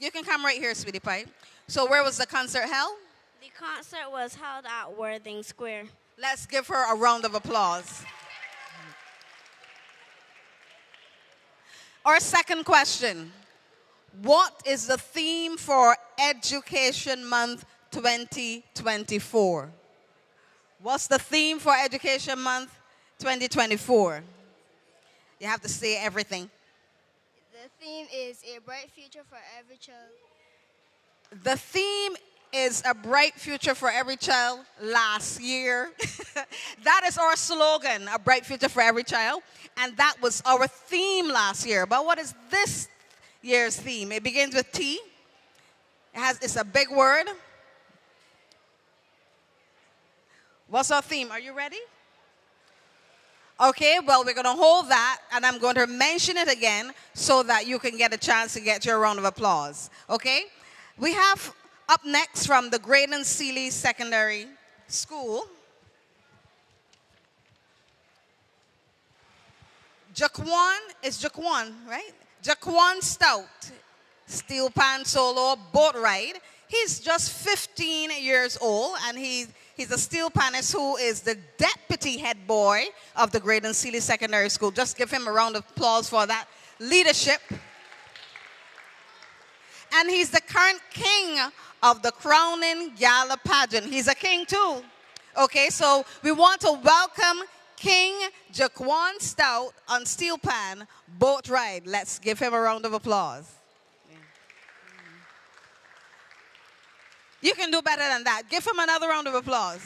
[SPEAKER 1] You can come right here, sweetie pie. So where was the concert held?
[SPEAKER 7] The concert was held at Worthing Square.
[SPEAKER 1] Let's give her a round of applause. Our second question. What is the theme for Education Month 2024? What's the theme for Education Month 2024? You have to say everything.
[SPEAKER 12] The theme is a bright future for every child.
[SPEAKER 1] The theme is a bright future for every child last year. That is our slogan, a bright future for every child. And that was our theme last year. But what is this year's theme? It begins with T. It's a big word. What's our theme? Are you ready? Okay, well, we're going to hold that, and I'm going to mention it again so that you can get a chance to get your round of applause. Okay? We have up next from the Graydon Sealy Secondary School, Jaquan, right? Jaquan Stout, steel pan solo, boat ride. He's just 15 years old, and he's a steel panist who is the deputy head boy of the Graydon Sealy Secondary School. Just give him a round of applause for that leadership. And he's the current king of the crowning gala pageant. He's a king too. Okay, so we want to welcome King Jaquan Stout on steel pan boat ride. Let's give him a round of applause. You can do better than that. Give him another round of applause.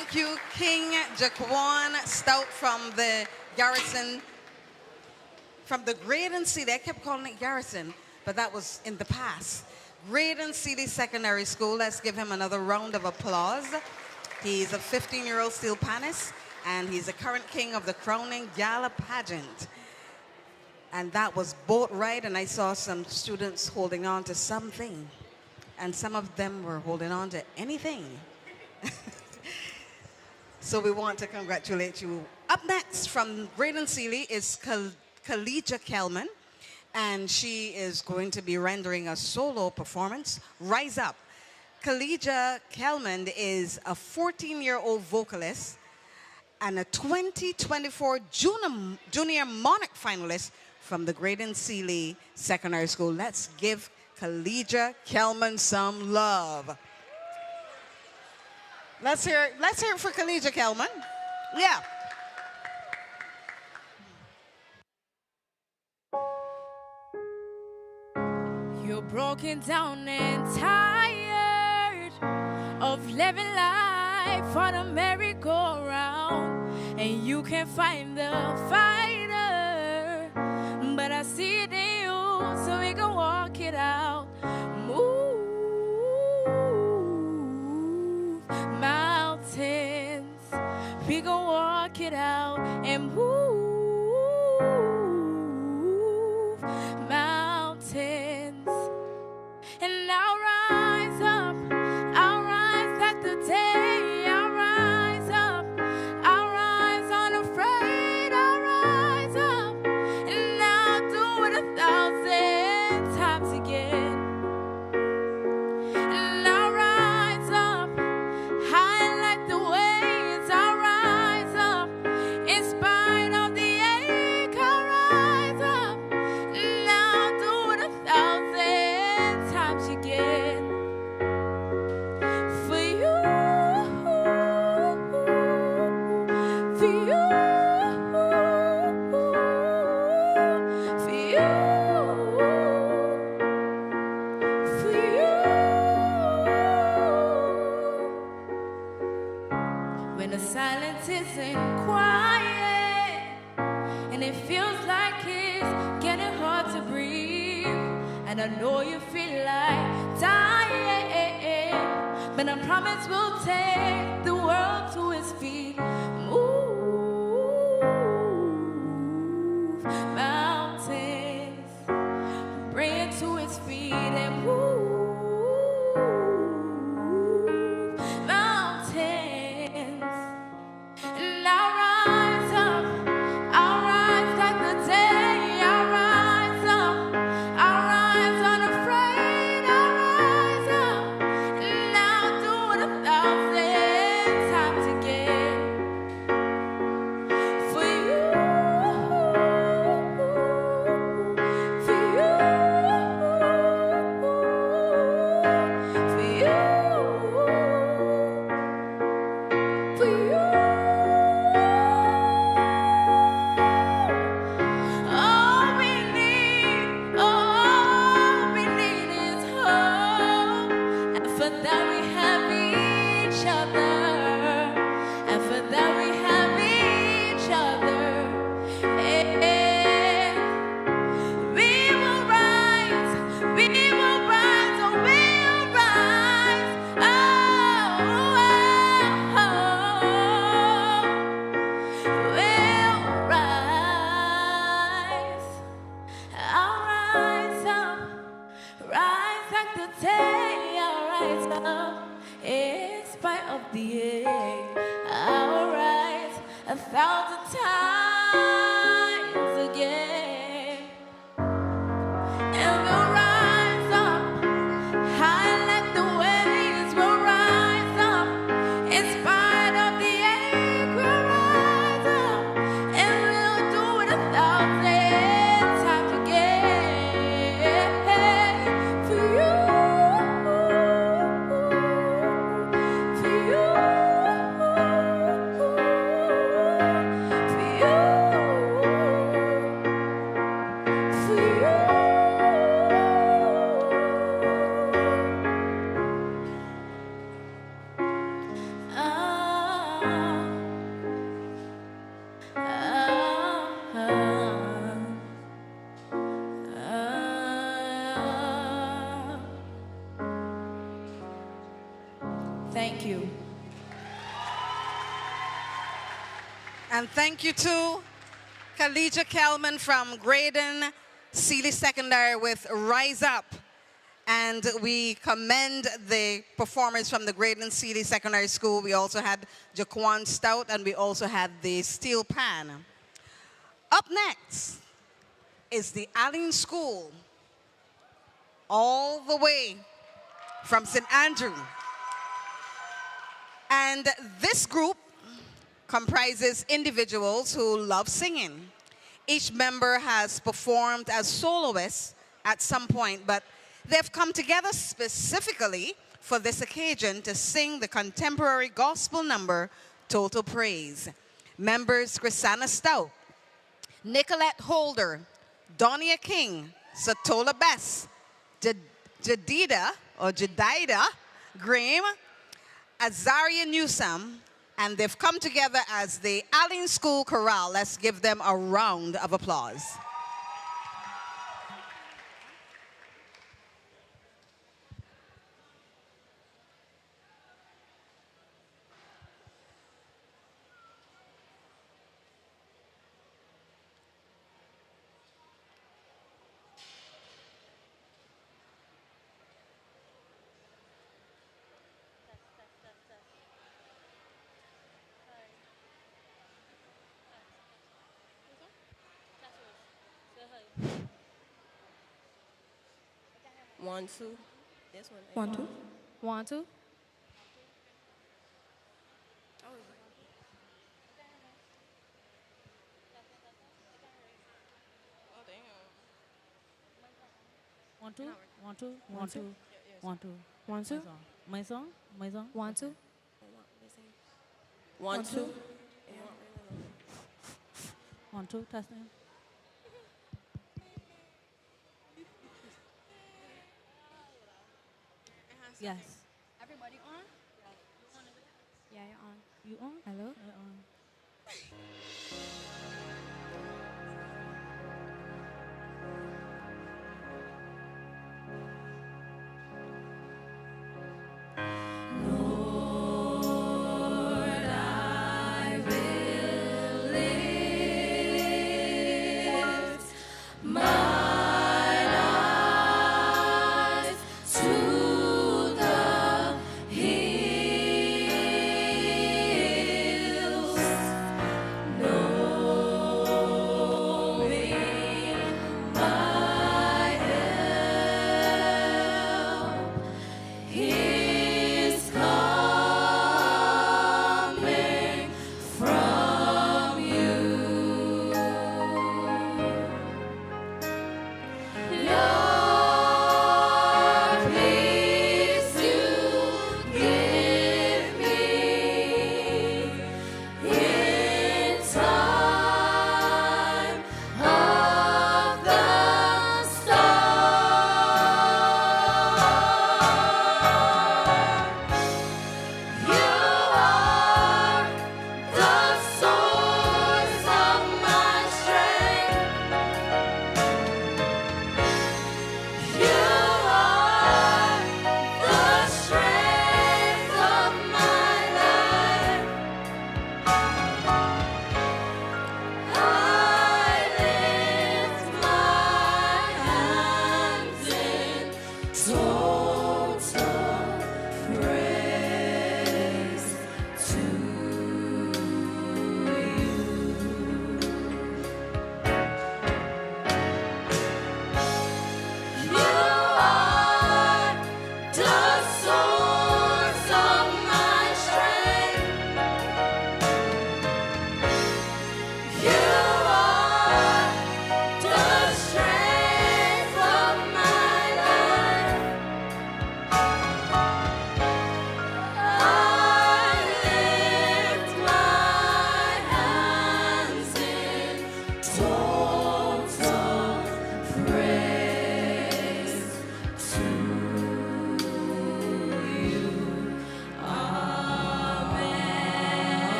[SPEAKER 1] Thank you, King Jaquan Stout from the Garrison, from the Graydon Sealy. I kept calling it Garrison, but that was in the past. Graydon Sealy Secondary School. Let's give him another round of applause. He's a 15-year-old steel panist, and he's the current king of the crowning gala pageant. And that was boat ride, and I saw some students holding on to something, and some of them were holding on to anything. So we want to congratulate you. Up next from Graydon Sealy is Shalicia Kelman, and she is going to be rendering a solo performance, Rise Up. Shalicia Kelman is a 14-year-old vocalist and a 2024 Junior Monarch finalist from the Graydon Sealy Secondary School. Let's give Shalicia Kelman some love. Let's hear it for Shalicia Kelman. Yeah.
[SPEAKER 13] You're broken down and tired of living life on a merry-go-round, and you can't find the fighter, but I see it in you, so we can walk it out. Move mountains, we can walk it out and move mountains. And I'll rise like the day, I'll rise up, I'll rise unafraid, I'll rise up, and I'll do it 1,000 times again. And I'll rise up, high like the waves, I'll rise up, in spite of the ache, I'll rise up, and I'll do it 1,000 times again. For you, for you, for you, for you. When the silence isn't quiet and it feels like it's getting hard to breathe, and I know you feel like dying, but I promise we'll take the world to its feet. Move mountains, bring it to its feet and move mountains. And I'll rise like the day, I'll rise up, I'll rise unafraid, I'll rise up, and I'll do it 1,000 times again. For you, for you, for you, for you. All we need is hope, and for that we have each other, and for that we have each other. And we will rise, oh, we'll rise, oh, we'll rise. I'll rise up, rise like the day, I'll rise up, in spite of the ache, I'll rise 1,000 times again. And we'll rise up, high like the waves, we'll rise up, in spite of the ache, we'll rise up, and we'll do it 1,000 times again. For you, for you, for you. Thank you.
[SPEAKER 1] And thank you to Khadija Kelman from Graydon Sealy Secondary with Rise Up. And we commend the performers from the Graydon Sealy Secondary School. We also had Jaquan Stout, and we also had the steel pan. Up next is the Alleyne School, all the way from St. Andrew. And this group comprises individuals who love singing. Each member has performed as soloists at some point, but they've come together specifically for this occasion to sing the contemporary gospel number, Total Praise. Members Chrisana Stout, Nicolette Holder, Donia King, Satola Bess, Jadida Graham, Azaria Newsom, and they've come together as the Alleyne School Choral. Let's give them a round of applause.
[SPEAKER 14] One, two. This
[SPEAKER 15] one. 1, 2. 1, 2.
[SPEAKER 16] One, two, one, two, one, two, one, two,
[SPEAKER 15] 1, 2.
[SPEAKER 16] My song,
[SPEAKER 15] 1, 2.
[SPEAKER 14] 1, 2.
[SPEAKER 16] 1, 2, testing. Yes.
[SPEAKER 15] Everybody on? Yeah, you're on.
[SPEAKER 16] You on?
[SPEAKER 15] Hello?
[SPEAKER 16] You're on.
[SPEAKER 13] No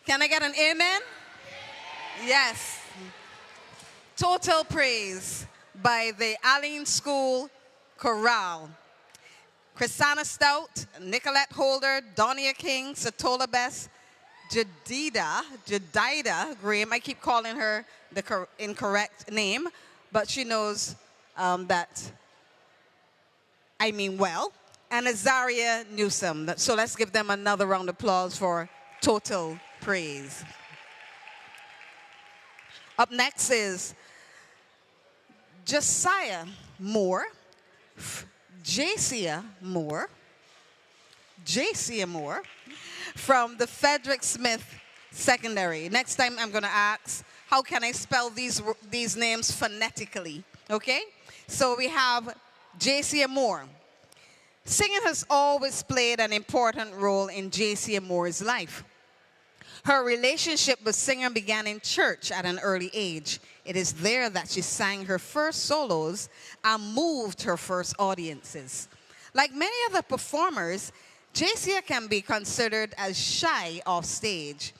[SPEAKER 1] Can I get an amen? Yes. Total Praise by the Alleyne School Choral. Chrisana Stout, Nicolette Holder, Donia King, Satola Bess, Jadida Graham. I keep calling her the incorrect name, but she knows that I mean well. And Azaria Newsom. So let's give them another round of applause for Total Praise. Up next is Jacia Moore, Jacia Moore from the Frederick Smith Secondary. Next time I'm going to ask, how can I spell these names phonetically? Okay? So we have Jacia Moore. Singing has always played an important role in Jacia Moore's life. Her relationship with singing began in church at an early age. It is there that she sang her first solos and moved her first audiences. Like many other performers, Jacia can be considered as shy off stage.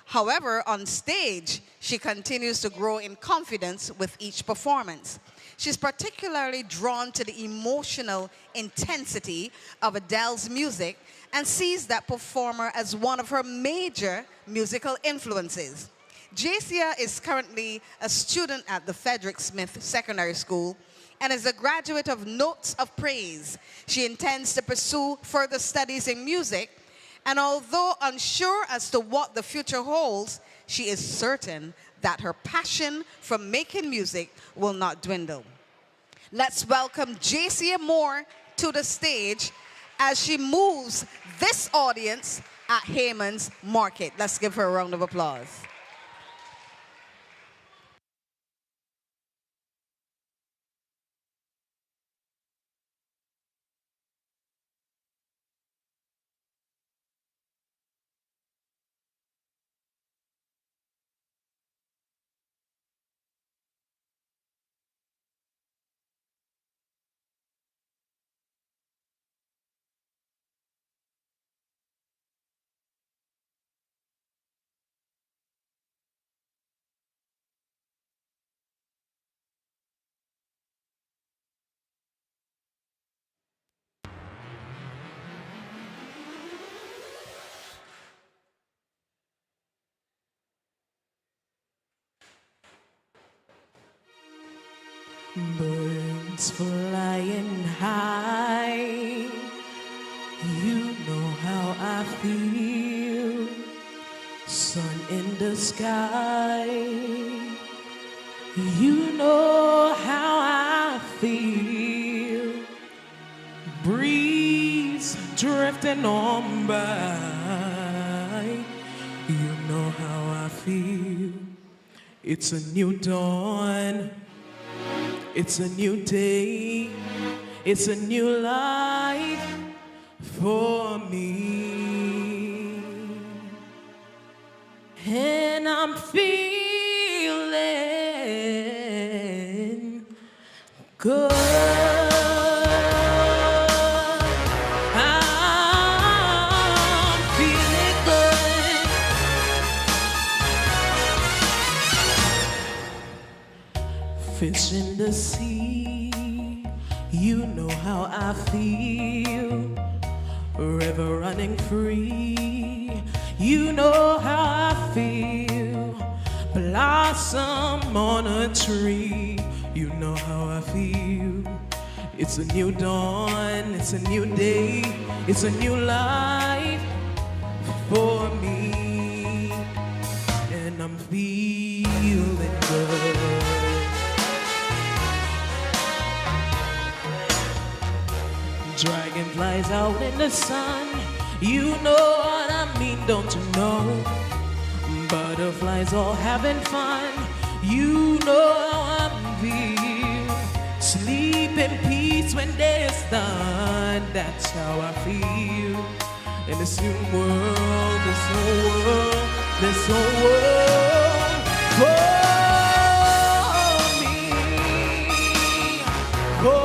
[SPEAKER 1] However, on stage, she continues to grow in confidence with each performance. She's particularly drawn to the emotional intensity of Adele's music and sees that performer as one of her major musical influences. Jacia is currently a student at the Frederick Smith Secondary School and is a graduate of Notes of Praise. She intends to pursue further studies in music, and although unsure as to what the future holds, she is certain that her passion for making music will not dwindle. Let's welcome Jacia Moore to the stage as she moves this audience at Haymans Market. Let's give her a round of applause.
[SPEAKER 14] Birds flying high, you know how I feel. Sun in the sky, you know how I feel. Breeze drifting on by, you know how I feel. It's a new dawn. It's a new day, it's a new life for me. And I'm feeling good. I'm feeling good. Fish in the sea, you know how I feel. River running free, you know how I feel. Blossom on a tree, you know how I feel. It's a new dawn, it's a new day, it's a new life for me. And I'm feeling good. Dragonflies out in the sun, you know what I mean, don't you know? Butterflies all having fun, you know how I feel. Sleep in peace when day is done, that's how I feel. In this new world, this whole world, this whole world for me. For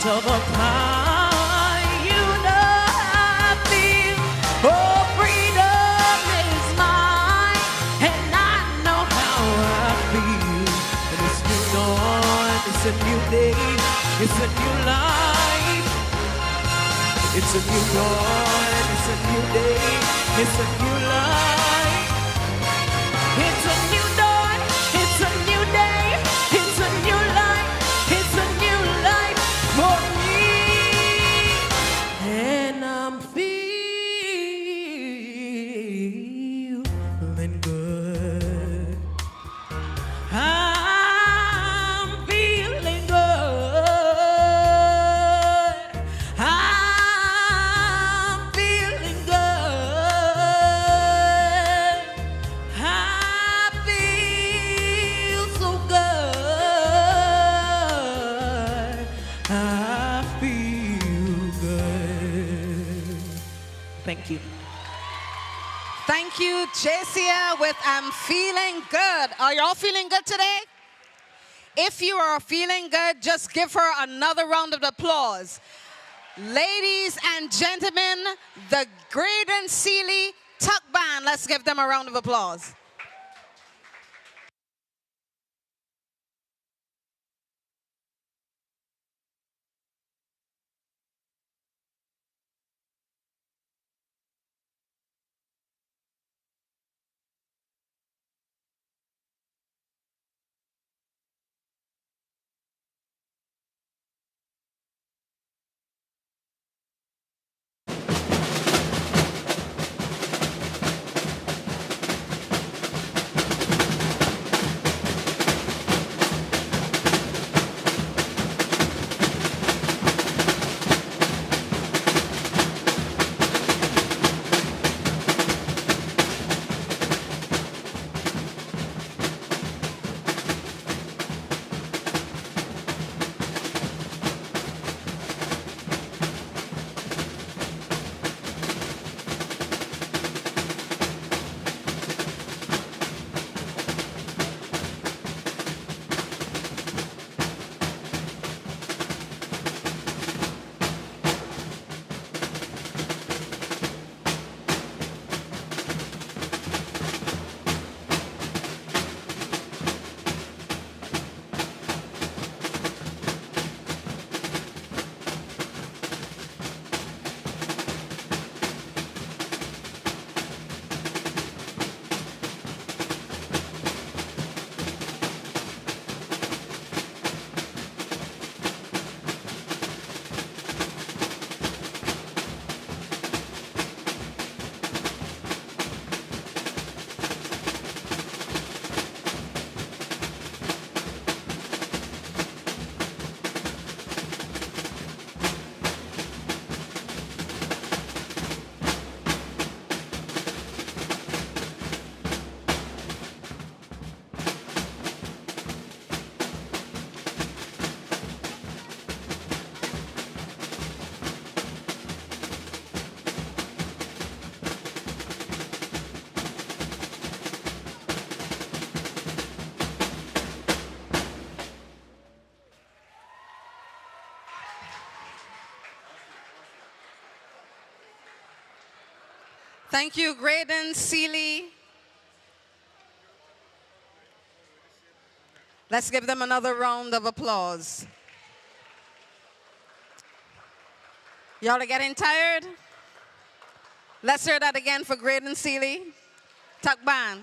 [SPEAKER 14] out of a pie. You know how I feel. Oh, freedom is mine, and I know how I feel. And it's new dawn, it's a new day, it's a new life. It's a new dawn, it's a new day, it's a new life. It's a new dawn, it's a new day, it's a new life, it's a new life for me. And I'm feeling good. I'm feeling good. I'm feeling good. I feel so good. I feel good. Thank you.
[SPEAKER 1] Thank you, Jacia, with I'm Feeling Good. Are y'all feeling good today? If you are feeling good, just give her another round of applause. Ladies and gentlemen, the Graydon Sealy Tuck Band. Let's give them a round of applause. Thank you, Graydon Sealy. Let's give them another round of applause. Y'all are getting tired? Let's hear that again for Graydon Sealy. Tuck Band.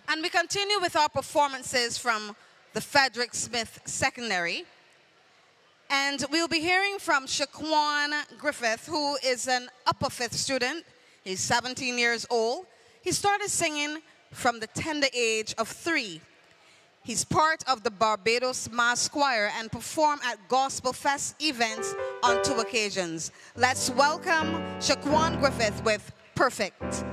[SPEAKER 1] And we continue with our performances from the Frederick Smith Secondary. And we'll be hearing from Shaquan Griffith, who is an upper fifth student. He's 17 years old. He started singing from the tender age of 3. He's part of the Barbados Mass Choir and performed at Gospel Fest events on 2 occasions. Let's welcome Shaquan Griffith with Perfect.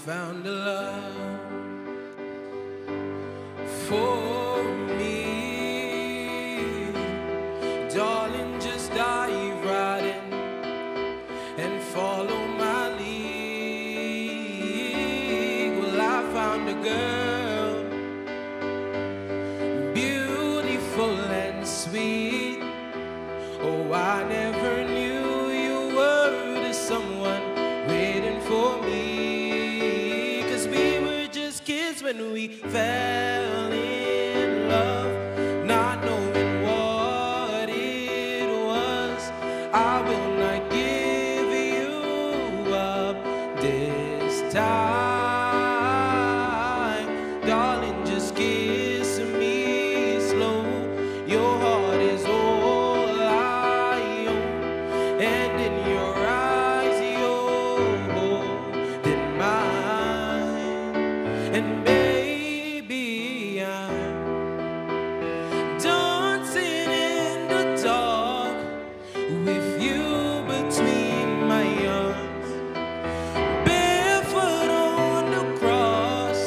[SPEAKER 14] found a love for me. Darling, just dive right in and follow my lead. Well, I found a girl, beautiful and sweet. Oh, I never knew you were the someone waiting for me. 'Cause we were just kids when we fell in love, not knowing what it was. I will not give you up this time. Darling, just kiss me slow. Your heart is all I own, and in your eyes you're holding mine. And baby, I'm dancing in the dark with you between my arms, barefoot on the cross,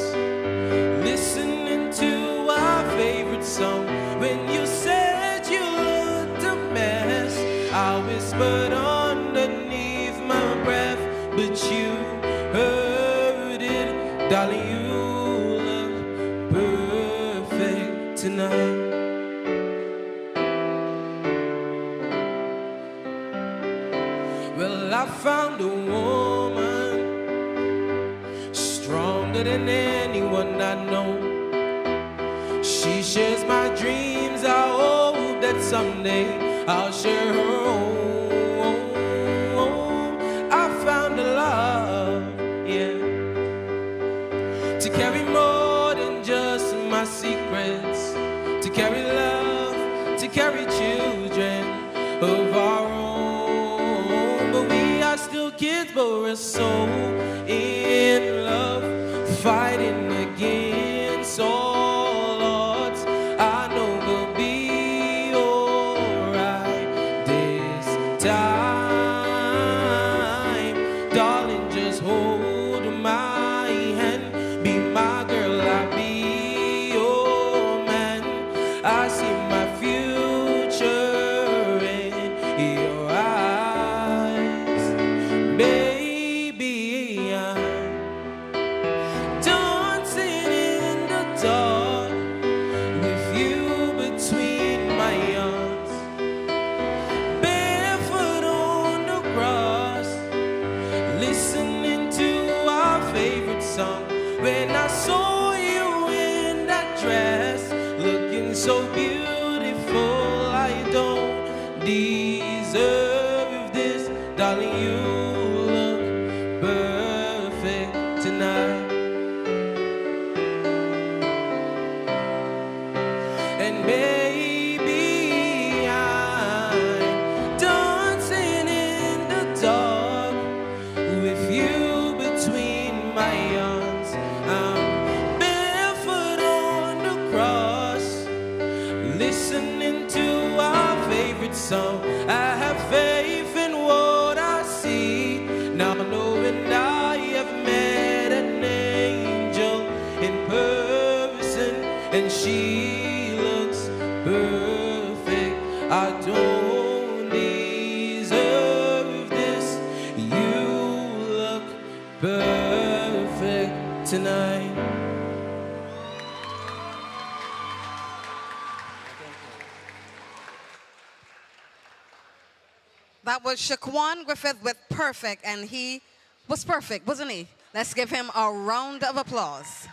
[SPEAKER 14] listening to our favorite song. When you said you looked a mess, I whispered underneath my breath, but you heard it. Darling, you look perfect tonight. Well, I found a woman stronger than anyone I know. She shares my dreams. I hope that someday I'll share her own. I found a love, yeah, to carry more than just my secrets, to carry love, to carry children of our own. But we are still kids, but we're so in love, fighting against all odds. I know we'll be alright this time. Darling, just hold my hand, be my girl, I'll be your man. I see my future in your eyes. Baby, I'm dancing in the dark with you between my arms, barefoot on the grass, listening to our favorite song. When I saw you in that dress, looking so beautiful, I don't deserve this. Darling, you look perfect tonight. And baby, I'm dancing in the dark with you between my arms. I'm barefoot on the cross, listening to our favorite song. I have faith in what I see, now knowing I have met an angel in person, and she looks perfect. I don't deserve this. You look perfect tonight.
[SPEAKER 1] That was Shaquan Griffith with Perfect, and he was perfect, wasn't he? Let's give him a round of applause.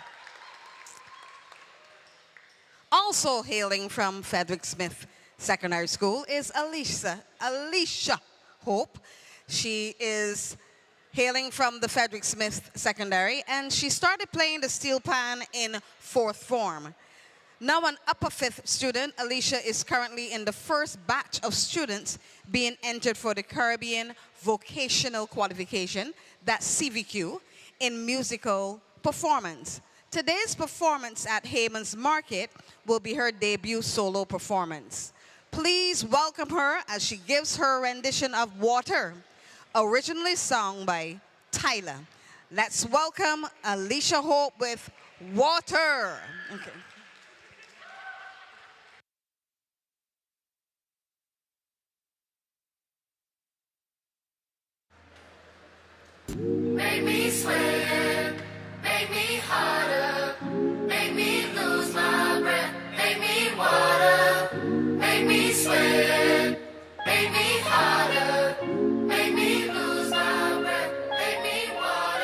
[SPEAKER 1] Also hailing from Frederick Smith Secondary School is Alicia Hope. She is hailing from the Frederick Smith Secondary, and she started playing the steel pan in 4th form. Now an upper 5th student, Alicia is currently in the first batch of students being entered for the Caribbean Vocational Qualification, that's CVQ, in musical performance. Today's performance at Haymans Market will be her debut solo performance. Please welcome her as she gives her rendition of Water, originally sung by Tyler. Let's welcome Alicia Hope with Water. Okay.
[SPEAKER 2] Make me sweat, make me harder, make me lose my breath, make me water, make me sweat, make me harder, make me lose my breath, make me water.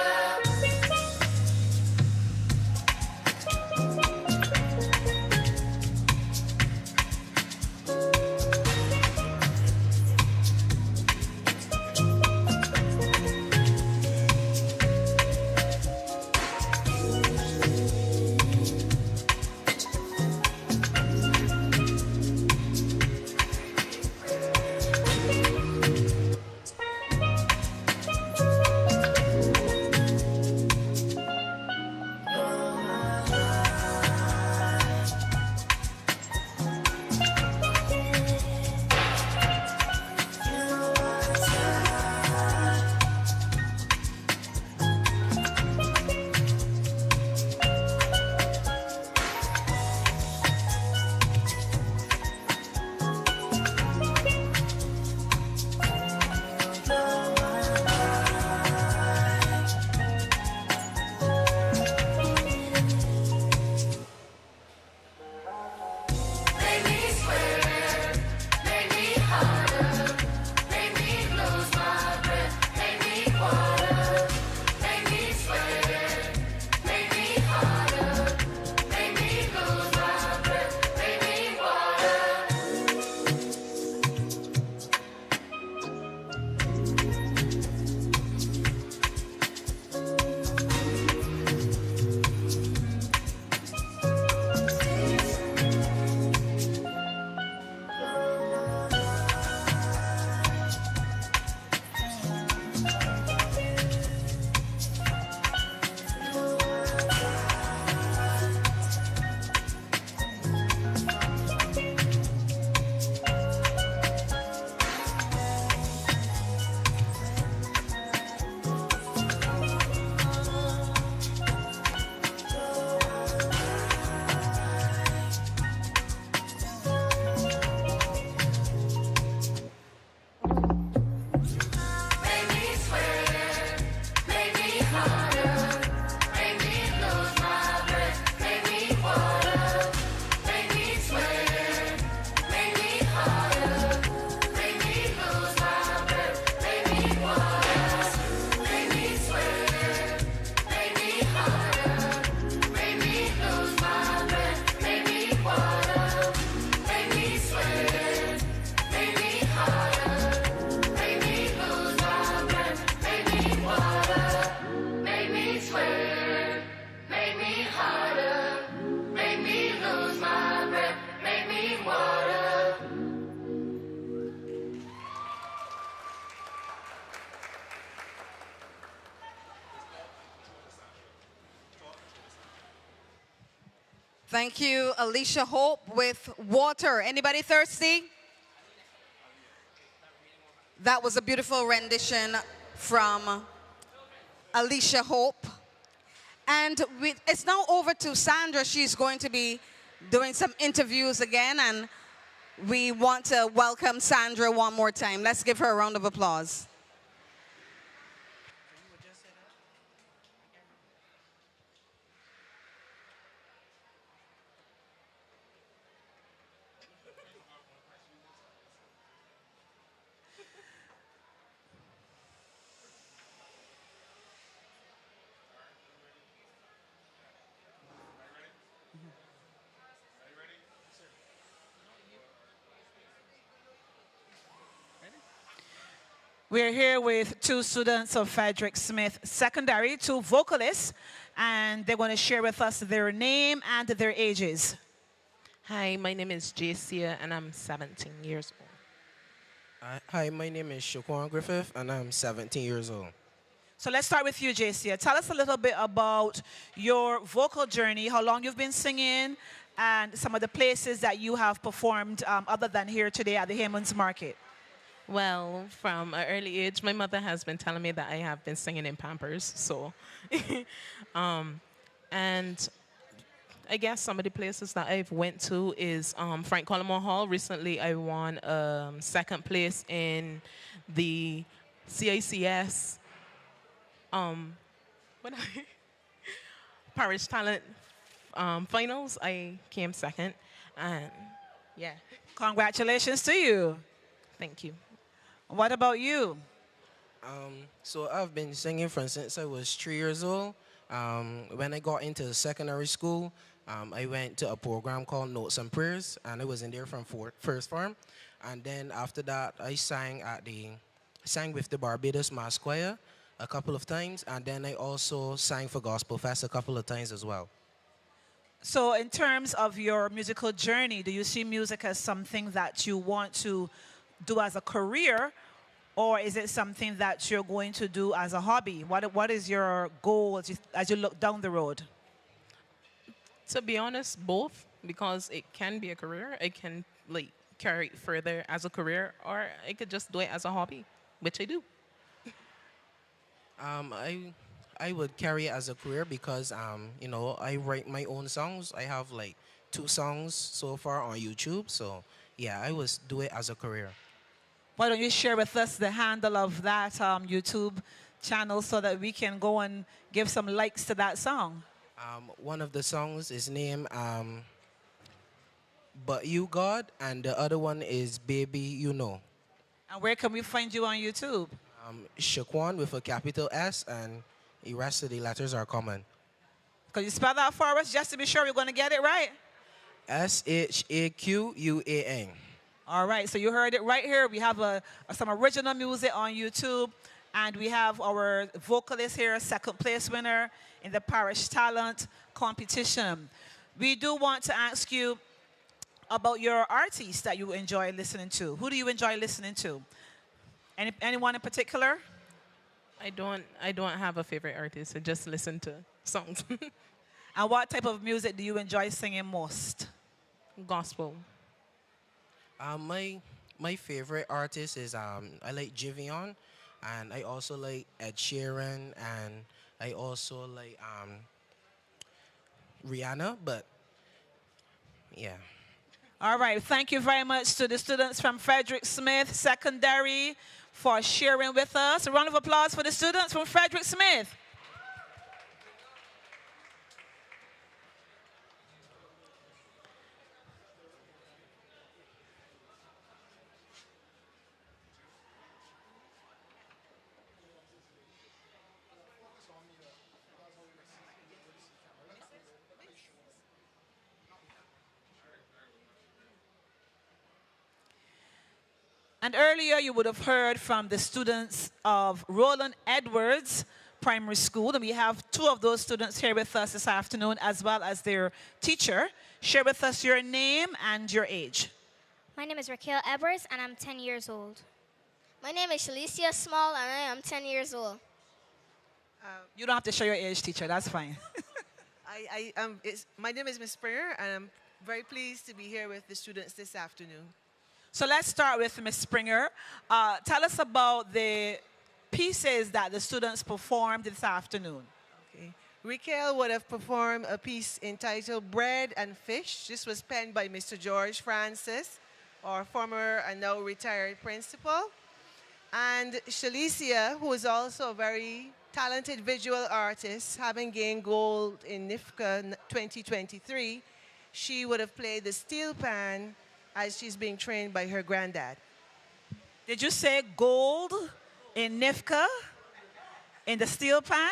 [SPEAKER 2] Make me sweat, make me harder, make me lose my breath, make me water, make me sweat, make me harder, make me lose my breath, make me water. Make me sweat, make me harder, make me lose my breath, make me water, make me sweat, make me harder, make me lose my breath, make me water, make me sweat, make me harder, make me lose my breath, make me water, make me sweat, make me harder. Make me lose my breath, make me water, make me sweat, make me harder, make me lose my breath, make me water.
[SPEAKER 1] Thank you, Alicia Hope with Water. Anybody thirsty? That was a beautiful rendition from Alicia Hope. And it's now over to Sandra. She's going to be doing some interviews again, and we want to welcome Sandra one more time. Let's give her a round of applause.
[SPEAKER 5] We're here with two students of Frederick Smith Secondary, two vocalists, and they're going to share with us their name and their ages.
[SPEAKER 17] Hi, my name is Jacia, and I'm 17 years old.
[SPEAKER 18] Hi, my name is Shaquan Griffith, and I'm 17 years old.
[SPEAKER 5] So let's start with you, Jacia. Tell us a little bit about your vocal journey, how long you've been singing, and some of the places that you have performed other than here today at the Haymans Market.
[SPEAKER 17] Well, from an early age, my mother has been telling me that I have been singing in Pampers. So, and I guess some of the places that I've went to is Frank Coleman Hall. Recently, I won second place in the CICS what Parish Talent finals. I came second, and yeah.
[SPEAKER 5] Congratulations to you.
[SPEAKER 17] Thank you.
[SPEAKER 5] What about you?
[SPEAKER 18] So I've been singing since I was 3 years old. When I got into secondary school, I went to a program called Notes and Prayers, and I was in there from first form. And then after that, I sang with the Barbados Mass Choir a couple of times, and then I also sang for Gospel Fest a couple of times as well.
[SPEAKER 5] So in terms of your musical journey, do you see music as something that you want to do as a career, or is it something that you're going to do as a hobby? What is your goal as you look down the road?
[SPEAKER 17] To be honest, both, because it can be a career. I can carry it further as a career, or I could just do it as a hobby, which I do.
[SPEAKER 18] I would carry it as a career because I write my own songs. I have 2 songs so far on YouTube. So yeah, I would do it as a career.
[SPEAKER 5] Why don't you share with us the handle of that YouTube channel so that we can go and give some likes to that song?
[SPEAKER 18] One of the songs is named But You God, and the other one is Baby You Know.
[SPEAKER 5] And where can we find you on YouTube?
[SPEAKER 18] Shaquan with a capital S, and the rest of the letters are common.
[SPEAKER 5] Could you spell that for us just to be sure we're going to get it right?
[SPEAKER 18] Shaquan.
[SPEAKER 5] All right, so you heard it right here. We have some original music on YouTube, and we have our vocalist here, second place winner in the Parish Talent competition. We do want to ask you about your artists that you enjoy listening to. Who do you enjoy listening to? Anyone in particular?
[SPEAKER 17] I don't have a favorite artist. I just listen to songs.
[SPEAKER 5] And what type of music do you enjoy singing most?
[SPEAKER 17] Gospel.
[SPEAKER 18] My favorite artist is I like Jivion, and I also like Ed Sheeran, and I also like Rihanna, but yeah.
[SPEAKER 5] All right, thank you very much to the students from Frederick Smith Secondary for sharing with us. A round of applause for the students from Frederick Smith. And earlier you would have heard from the students of Roland Edwards Primary School. And we have 2 of those students here with us this afternoon, as well as their teacher. Share with us your name and your age.
[SPEAKER 19] My name is Raquel Edwards, and I'm 10 years old.
[SPEAKER 12] My name is Shalicia Small, and I am 10 years old.
[SPEAKER 5] You don't have to show your age, teacher. That's fine.
[SPEAKER 20] My name is Ms. Springer, and I'm very pleased to be here with the students this afternoon.
[SPEAKER 5] So let's start with Ms. Springer. Tell us about the pieces that the students performed this afternoon.
[SPEAKER 20] Okay. Raquel would have performed a piece entitled Bread and Fish. This was penned by Mr. George Francis, our former and now retired principal. And Shalicia, who is also a very talented visual artist, having gained gold in NIFCA 2023, she would have played the steel pan as she's being trained by her granddad.
[SPEAKER 5] Did you say gold in NIFCA, in the steel pan?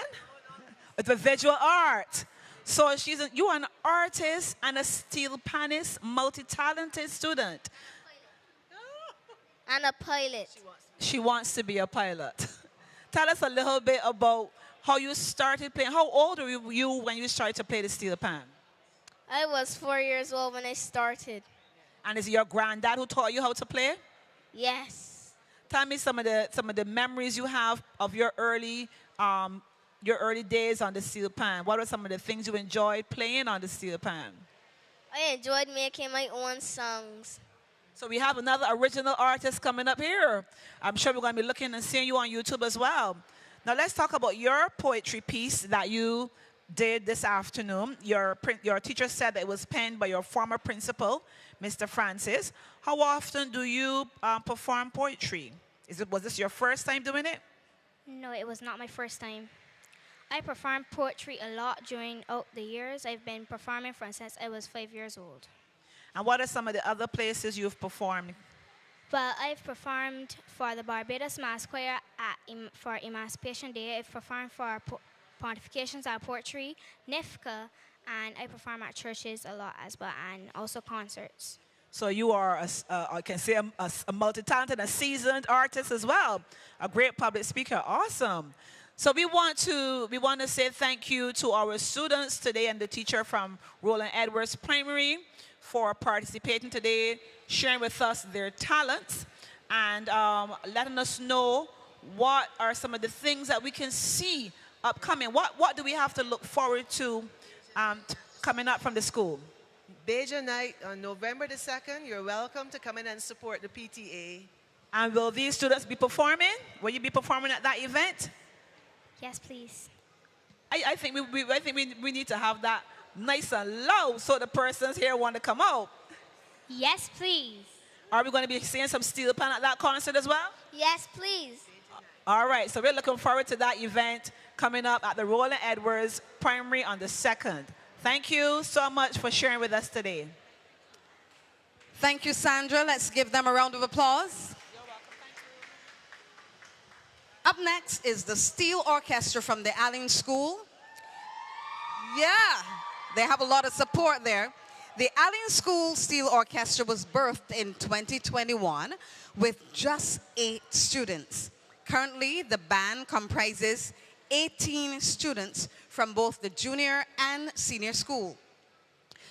[SPEAKER 5] With the visual art. So you are an artist and a steel panist, multi-talented student.
[SPEAKER 12] And a pilot.
[SPEAKER 5] She wants to be a pilot. Tell us a little bit about how you started playing. How old were you when you started to play the steel pan?
[SPEAKER 12] I was 4 years old when I started.
[SPEAKER 5] And is it your granddad who taught you how to play?
[SPEAKER 12] Yes.
[SPEAKER 5] Tell me some of the memories you have of your early days on the steel pan. What are some of the things you enjoyed playing on the steel pan?
[SPEAKER 12] I enjoyed making my own songs.
[SPEAKER 5] So we have another original artist coming up here. I'm sure we're going to be looking and seeing you on YouTube as well. Now let's talk about your poetry piece that you did this afternoon. Your teacher said that it was penned by your former principal, Mr. Francis. How often do you perform poetry? Was this your first time doing it?
[SPEAKER 19] No, it was not my first time. I performed poetry a lot during the years. I've been performing since I was 5 years old.
[SPEAKER 5] And what are some of the other places you've performed?
[SPEAKER 19] Well, I've performed for the Barbados Mass Choir for Emancipation Day. I've performed for Pontifications of Poetry, NIFCA, and I perform at churches a lot as well, and also concerts.
[SPEAKER 5] So you are, I can say, a multi-talented, a seasoned artist as well, a great public speaker. Awesome. So we want to say thank you to our students today and the teacher from Roland Edwards Primary for participating today, sharing with us their talents, and letting us know what are some of the things that we can see upcoming. What do we have to look forward to coming up from the school?
[SPEAKER 20] Beja Night on November the 2nd. You're welcome to come in and support the PTA.
[SPEAKER 5] And will these students be performing? Will you be performing at that event?
[SPEAKER 19] Yes, please.
[SPEAKER 5] I think we need to have that nice and loud so the persons here want to come out.
[SPEAKER 19] Yes, please.
[SPEAKER 5] Are we going to be seeing some steel pan at that concert as well?
[SPEAKER 19] Yes, please.
[SPEAKER 5] All right, so we're looking forward to that event coming up at the Roland Edwards Primary on the 2nd. Thank you so much for sharing with us today.
[SPEAKER 1] Thank you, Sandra. Let's give them a round of applause. Up next is the Steel Orchestra from the Alleyne School. Yeah, they have a lot of support there. The Alleyne School Steel Orchestra was birthed in 2021 with just 8 students. Currently, the band comprises 18 students from both the junior and senior school.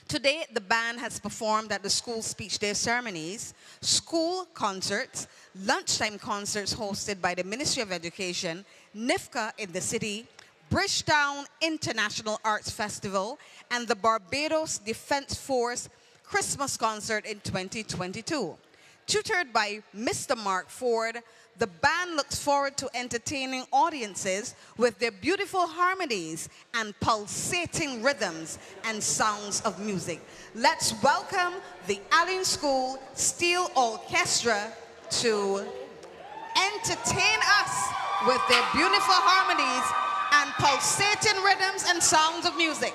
[SPEAKER 1] Today, the band has performed at the school speech day ceremonies, school concerts, lunchtime concerts hosted by the Ministry of Education, NIFCA in the city, Bridgetown International Arts Festival, and the Barbados Defense Force Christmas concert in 2022. Tutored by Mr. Mark Ford, the band looks forward to entertaining audiences with their beautiful harmonies and pulsating rhythms and sounds of music. Let's welcome the Alleyne School Steel Orchestra to entertain us with their beautiful harmonies and pulsating rhythms and sounds of music.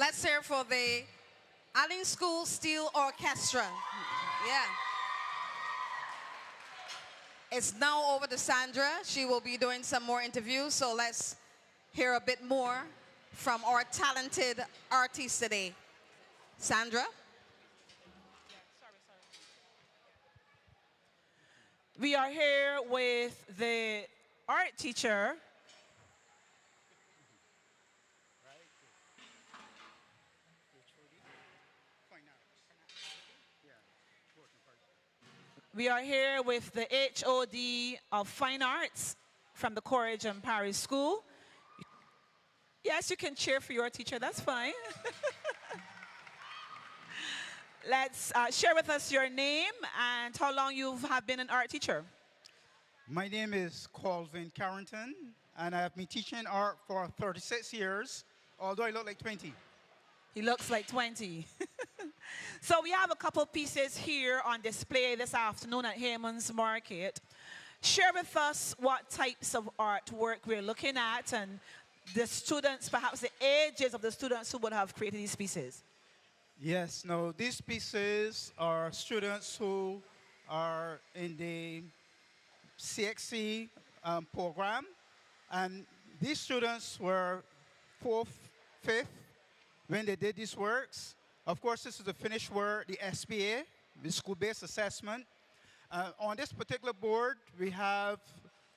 [SPEAKER 1] Let's hear for the Alleyne School Steel Orchestra. Yeah. It's now over to Sandra. She will be doing some more interviews, so let's hear a bit more from our talented artists today. Sandra?
[SPEAKER 5] We are here with the art teacher. We are here with the HOD of Fine Arts from the Courage and Parish School. Yes, you can cheer for your teacher, that's fine. Let's share with us your name and how long you have been an art teacher.
[SPEAKER 21] My name is Colvin Carrington, and I have been teaching art for 36 years, although I look like 20.
[SPEAKER 5] He looks like 20. So we have a couple pieces here on display this afternoon at Haymans Market. Share with us what types of artwork we're looking at and the students, perhaps the ages of the students who would have created these pieces.
[SPEAKER 21] Yes, no, these pieces are students who are in the CXC program, and these students were 4th, 5th when they did these works. Of course, this is the finished work, the SBA, the school-based assessment. On this particular board, we have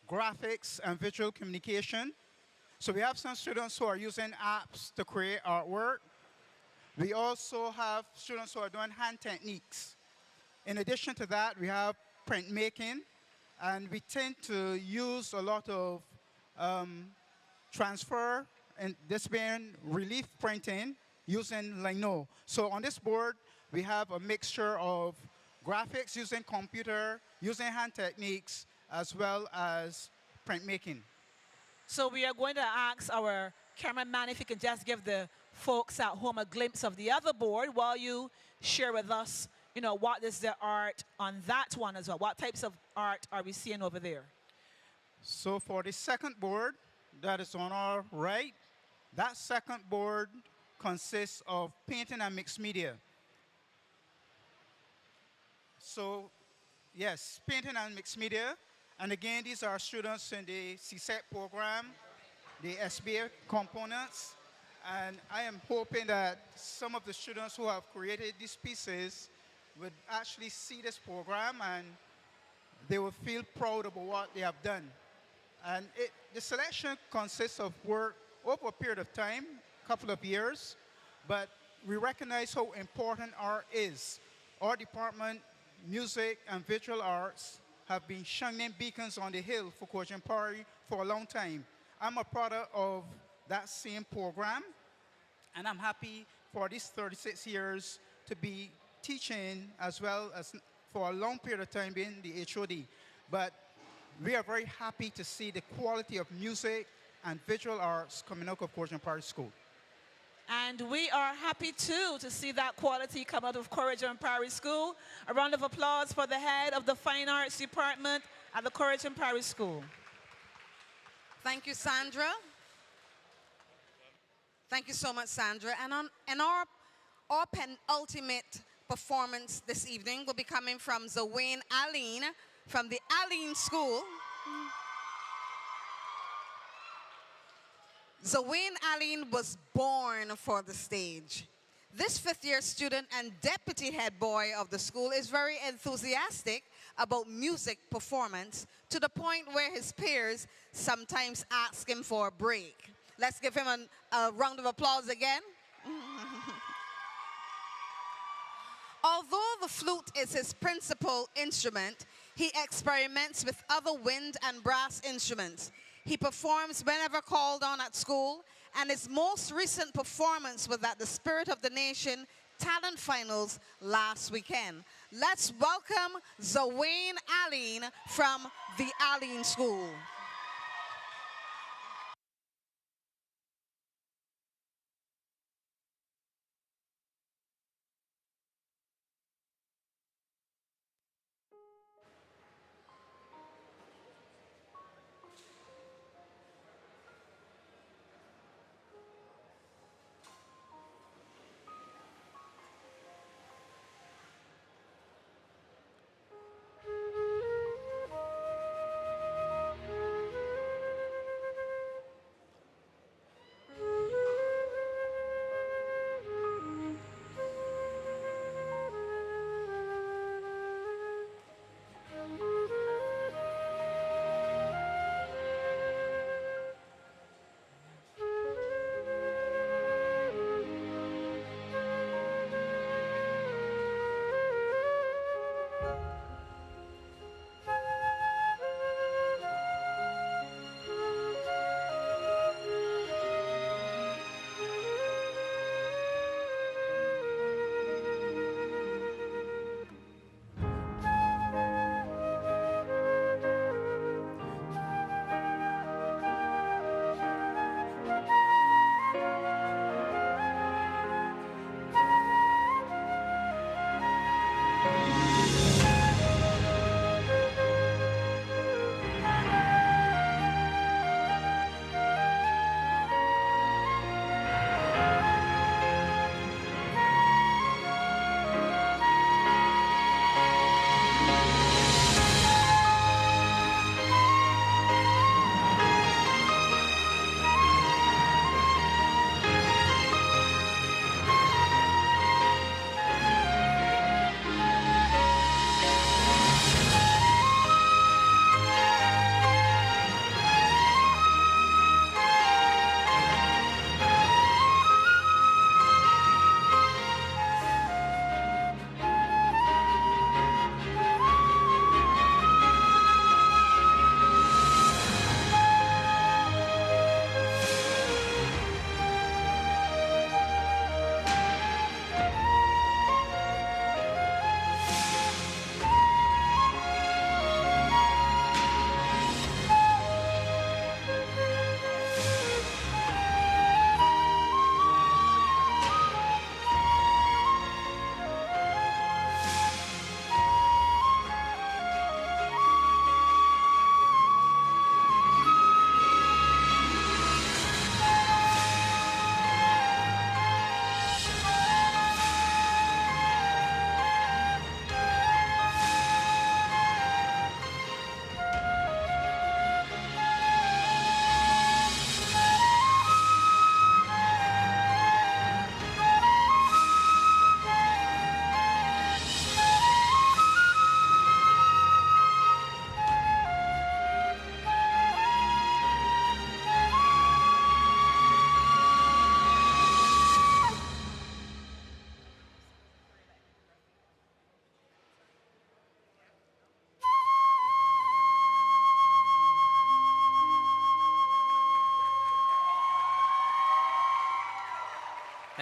[SPEAKER 21] graphics and visual communication. So we have some students who are using apps to create artwork. We also have students who are doing hand techniques. In addition to that, we have printmaking, and we tend to use a lot of transfer, and this being relief printing, using lino. So on this board, we have a mixture of graphics using computer, using hand techniques, as well as printmaking.
[SPEAKER 5] So we are going to ask our cameraman if he can just give the folks at home a glimpse of the other board while you share with us, you know, what is the art on that one as well. What types of art are we seeing over there?
[SPEAKER 21] So for the second board that is on our right, that second board consists of painting and mixed media. So, yes, painting and mixed media. And again, these are students in the CSEC program, the SBA components. And I am hoping that some of the students who have created these pieces would actually see this program and they will feel proud about what they have done. And the selection consists of work over a period of time, couple of years, but we recognize how important art is. Our department, music and visual arts, have been shining beacons on the hill for Coach-and-Parry for a long time. I'm a product of that same program, and I'm happy for these 36 years to be teaching as well as for a long period of time being the HOD. But we are very happy to see the quality of music and visual arts coming out of Coach-and-Parry School.
[SPEAKER 5] And we are happy, too, to see that quality come out of Courage and Parish School. A round of applause for the head of the Fine Arts Department at the Courage and Parish School.
[SPEAKER 1] Thank you, Sandra. Thank you so much, Sandra. And our penultimate performance this evening will be coming from Zane Alleyne from the Alleyne School. Zane Alleyne was born for the stage. This fifth-year student and deputy head boy of the school is very enthusiastic about music performance to the point where his peers sometimes ask him for a break. Let's give him a round of applause again. Although the flute is his principal instrument, he experiments with other wind and brass instruments. He performs whenever called on at school, and his most recent performance was at the Spirit of the Nation Talent Finals last weekend. Let's welcome Zane Alleyne from the Alleyne School.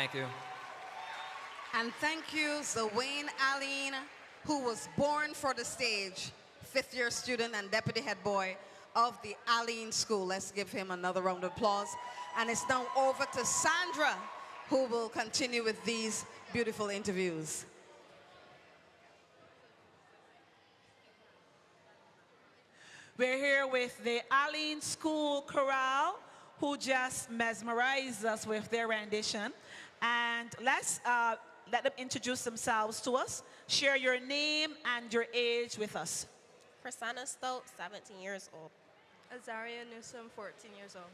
[SPEAKER 4] Thank you.
[SPEAKER 1] And thank you, Zane Alleyne, who was born for the stage, fifth-year student and deputy head boy of the Alleyne School. Let's give him another round of applause. And it's now over to Sandra, who will continue with these beautiful interviews.
[SPEAKER 5] We're here with the Alleyne School Choral, who just mesmerized us with their rendition. And let's let them introduce themselves to us. Share your name and your age with us.
[SPEAKER 22] Prasanna Stokes, 17 years old.
[SPEAKER 23] Azaria Newsom, 14 years old.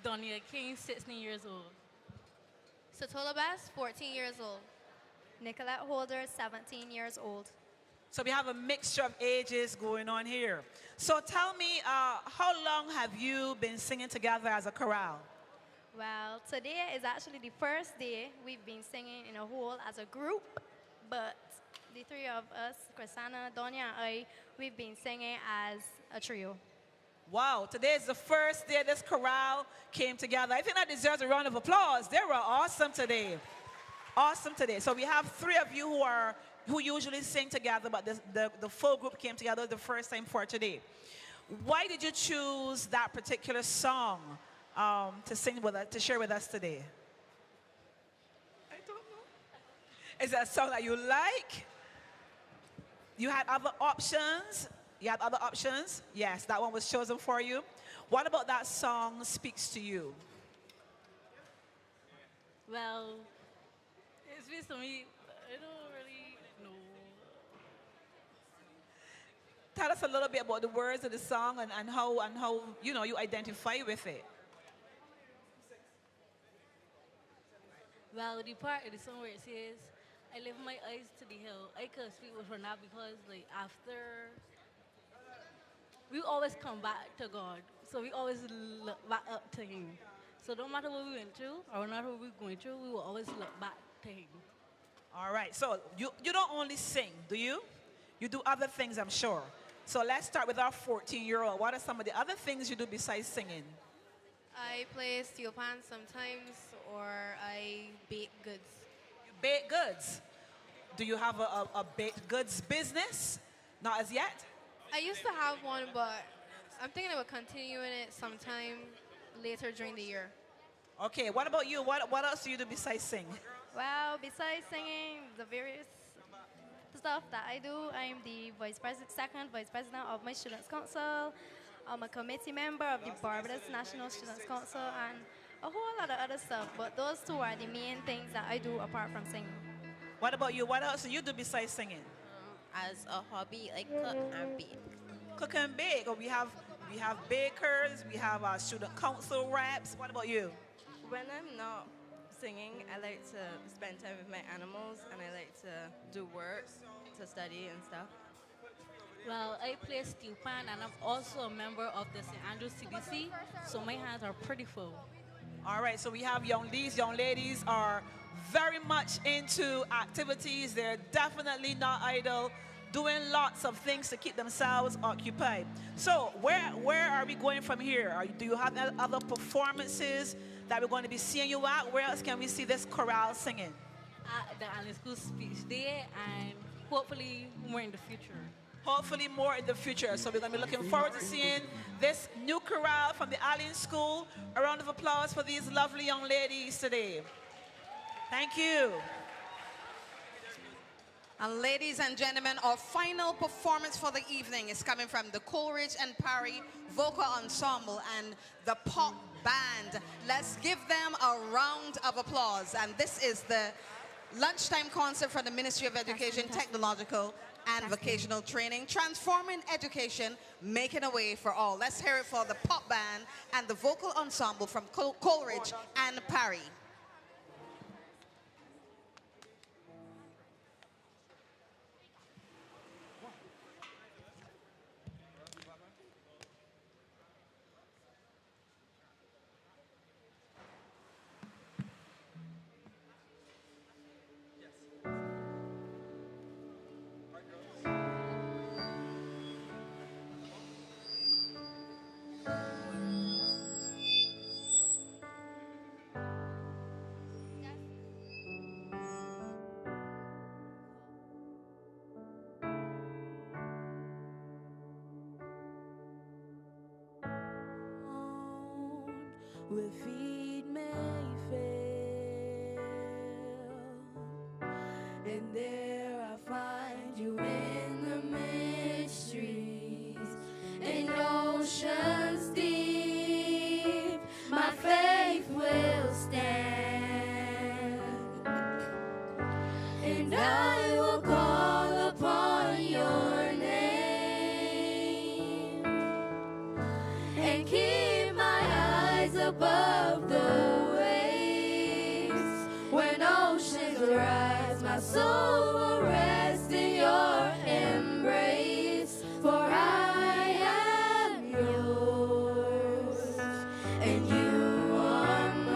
[SPEAKER 16] Donia King, 16 years old.
[SPEAKER 24] Satola Bass, 14 years old. Nicolette Holder, 17 years old.
[SPEAKER 5] So we have a mixture of ages going on here. So tell me, how long have you been singing together as a chorale?
[SPEAKER 24] Well, today is actually the first day we've been singing in a whole as a group, but the three of us, Prasanna, Donia, and I, we've been singing as a trio.
[SPEAKER 5] Wow, today is the first day this chorale came together. I think that deserves a round of applause. They were awesome today. Awesome today. So we have three of you who usually sing together, but the full group came together the first time for today. Why did you choose that particular song to sing with us, to share with us today? I don't know. Is that a song that you like? You had other options? You had other options? Yes, that one was chosen for you. What about that song speaks to you?
[SPEAKER 16] Well, it speaks to me. I don't really know.
[SPEAKER 5] Tell us a little bit about the words of the song and how you know you identify with it.
[SPEAKER 16] Well, the part of the song where it says, I lift my eyes to the hill. I could speak with her now because, like, after, we always come back to God. So we always look back up to Him. So no matter what we went through or no matter what we're going through, we will always look back to Him.
[SPEAKER 5] All right, so you don't only sing, do you? You do other things, I'm sure. So let's start with our 14-year-old. What are some of the other things you do besides singing?
[SPEAKER 23] I play steel pan sometimes, or I bake goods.
[SPEAKER 5] You bake goods. Do you have a baked goods business? Not as yet?
[SPEAKER 23] I used to have one, but I'm thinking about continuing it sometime later during the year.
[SPEAKER 5] Okay, what about you? What else do you do besides sing?
[SPEAKER 24] Well, besides singing the various stuff that I do, I am the second vice president of my Students' Council. I'm a committee member of the Barbados National Students' Council and a whole lot of other stuff. But those two are the main things that I do apart from singing.
[SPEAKER 5] What about you? What else do you do besides singing?
[SPEAKER 22] As a hobby, I cook and bake.
[SPEAKER 5] Cook and bake. Oh, we have bakers. We have our student council reps. What about you?
[SPEAKER 23] When I'm not singing, I like to spend time with my animals and I like to do work, to study and stuff.
[SPEAKER 16] Well, I play steel pan and I'm also a member of the St. Andrews CDC, so my hands are pretty full.
[SPEAKER 5] All right, so we have these young ladies are very much into activities. They're definitely not idle, doing lots of things to keep themselves occupied. So where are we going from here? Do you have other performances that we're going to be seeing you at? Where else can we see this chorale singing?
[SPEAKER 16] At the Alleyne School speech day and hopefully more in the future.
[SPEAKER 5] Hopefully more in the future. So we're going to be looking forward to seeing this new chorale from the Alleyne School. A round of applause for these lovely young ladies today. Thank you.
[SPEAKER 1] And ladies and gentlemen, our final performance for the evening is coming from the Coleridge and Parry Vocal Ensemble and the Pop Band. Let's give them a round of applause. And this is the lunchtime concert from the Ministry of Education, Technological and Vocational Training, transforming education, making a way for all. Let's hear it for the Pop Band and the Vocal Ensemble from Coleridge and Parry.
[SPEAKER 13] where feet may fail. And there I find you in the mysteries and oceans deep. My faith will stand, and I will call upon your name and keep my eyes above the waves. When oceans rise, my soul will rest in your embrace. For I am yours, and you are mine.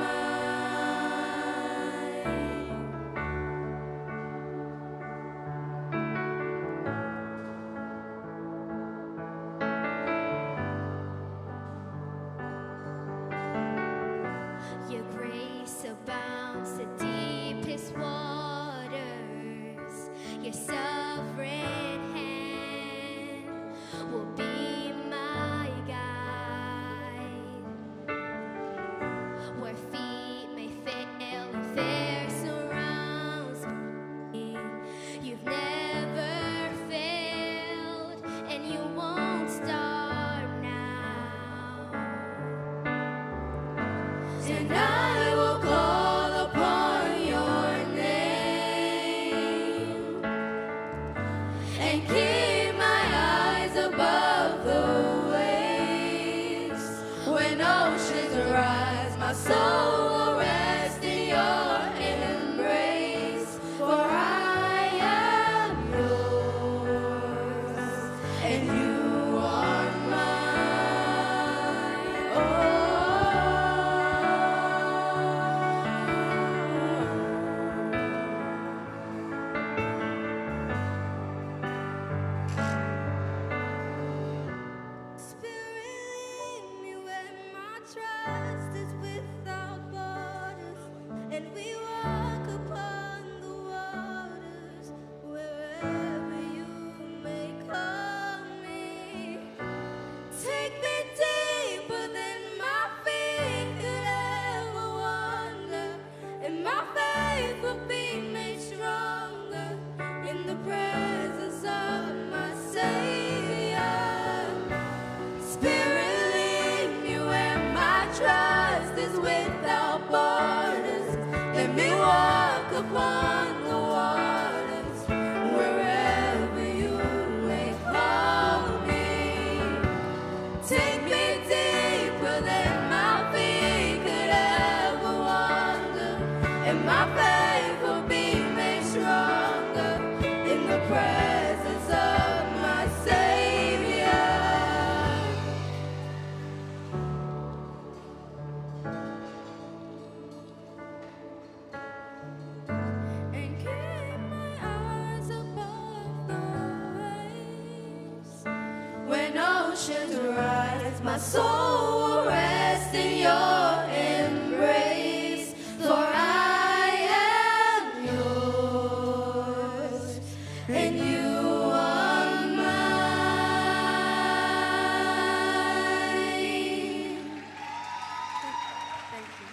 [SPEAKER 13] Your grace abounds the deepest waters. Your sovereign hand will be my guide. Where feet may fail and fear surrounds me, you've never failed and you won't start now. And I will call upon your name and keep my eyes above the waves. When oceans rise, my soul will rest in your embrace. For I am yours, and you are mine. Spirit, lead me where my trust is without borders, and we walk upon the waters wherever you may call me. Take me deeper than my feet could ever wander, and my faith will be made stronger in the presence of my Savior. Spirit, lead me where my trust is without borders. Let me walk upon the waters wherever you may call me. Take me deeper than my feet could ever wander, and my faith will be made stronger in the presence of my Savior. And keep my eyes above the waves. When oceans rise, my soul will rest in your embrace. For I am yours, and you are mine. Thank you.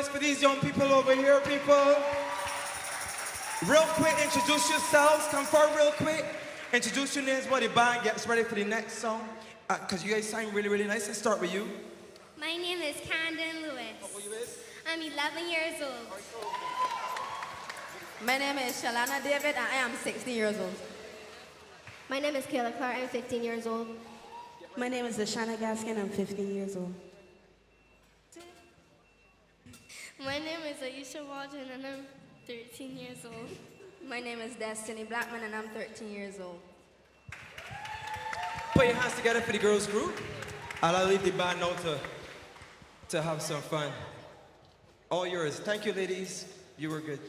[SPEAKER 3] noise for these young people over here, people. Real quick, introduce yourselves. Come forward real quick. Introduce your names while the band gets ready for the next song. Because you guys sound really, really nice. Let's start with you.
[SPEAKER 4] My name is Camden Lewis.
[SPEAKER 3] How old are you is?
[SPEAKER 4] I'm 11 years old.
[SPEAKER 6] My name is Shalana David, and I am 16 years old.
[SPEAKER 4] My name is Kayla Clark. I'm 15 years old.
[SPEAKER 8] My name is Ashana Gaskin. I'm 15 years old.
[SPEAKER 4] My name is Aisha Waldron, and I'm 13 years old.
[SPEAKER 6] My name is Destiny Blackman, and I'm 13 years old.
[SPEAKER 3] Put your hands together for the girls group. I'll leave the band now to have some fun. All yours. Thank you, ladies. You were good.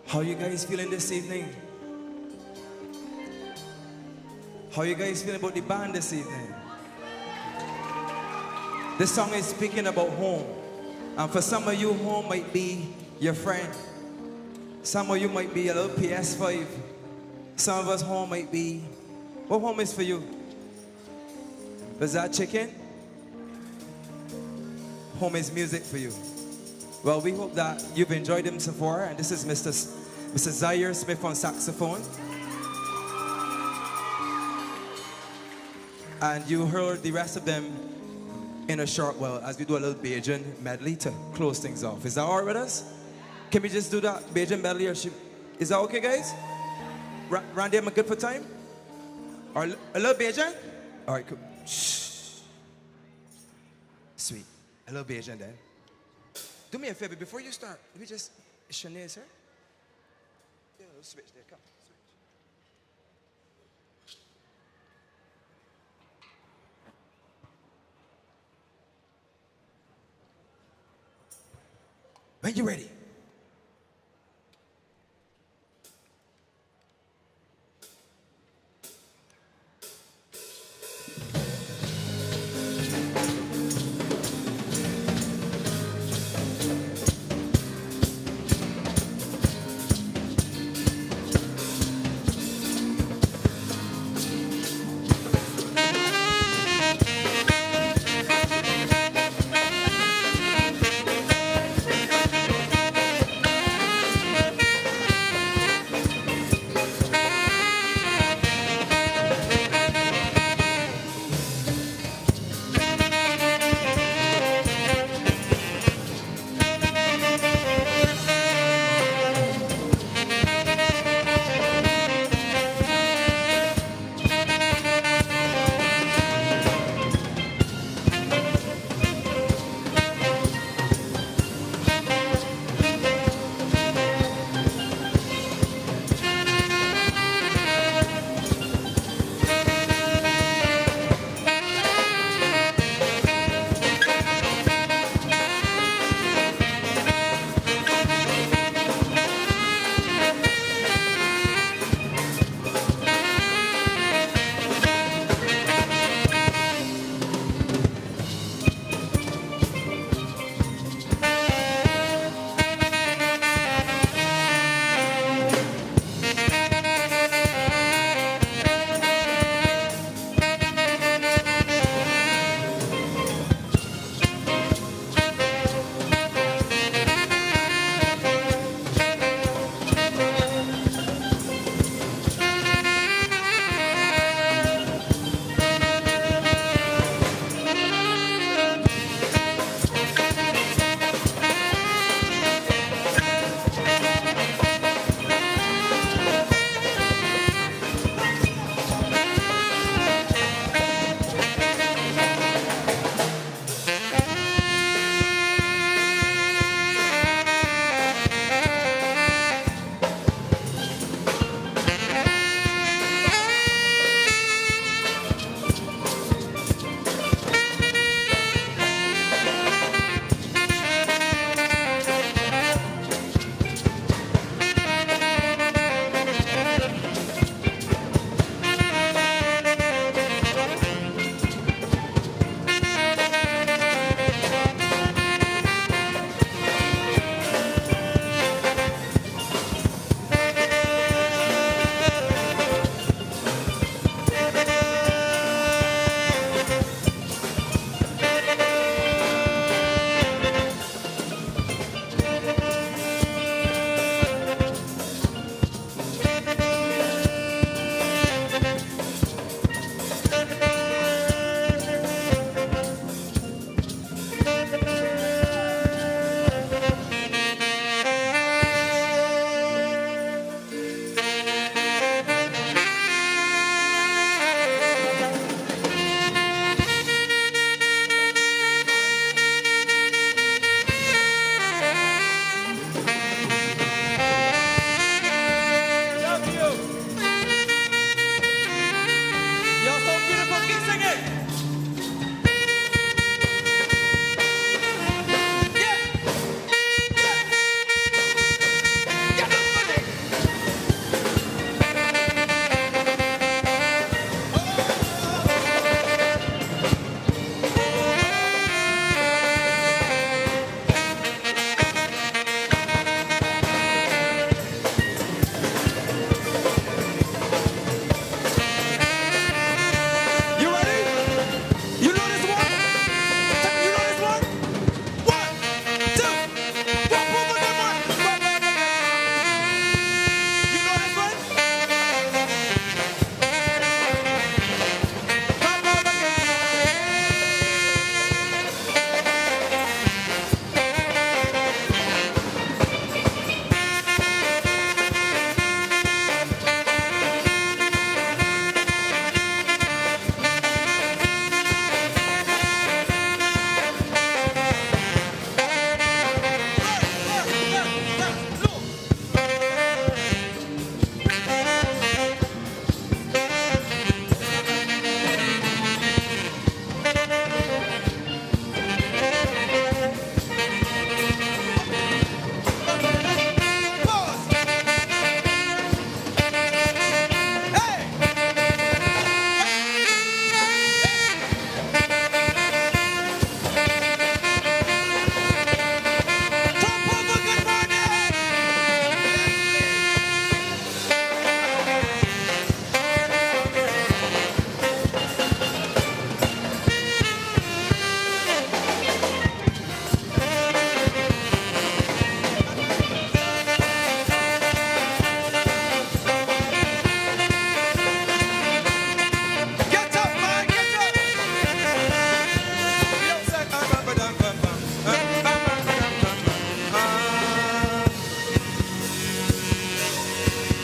[SPEAKER 3] How you guys feeling this evening? How you guys feeling about the band this evening? This song is speaking about home. And for some of you, home might be your friend. Some of you might be a little PS5. Some of us, home might be... What home is for you? Is that chicken? Home is music for you. Well, we hope that you've enjoyed them so far. And this is Mr. Zaire Smith on saxophone. And you heard the rest of them in a short while as we do a little Bajan medley to close things off. Is that all right with us? Can we just do that Bajan medley? Is that okay, guys? Randy, am I good for time? Or a little Bajan? All right, cool. Shh. Sweet. A little Bajan then. Do me a favor, before you start, let me just... Is Shanae here? Yeah, let's switch there, come. When you're ready.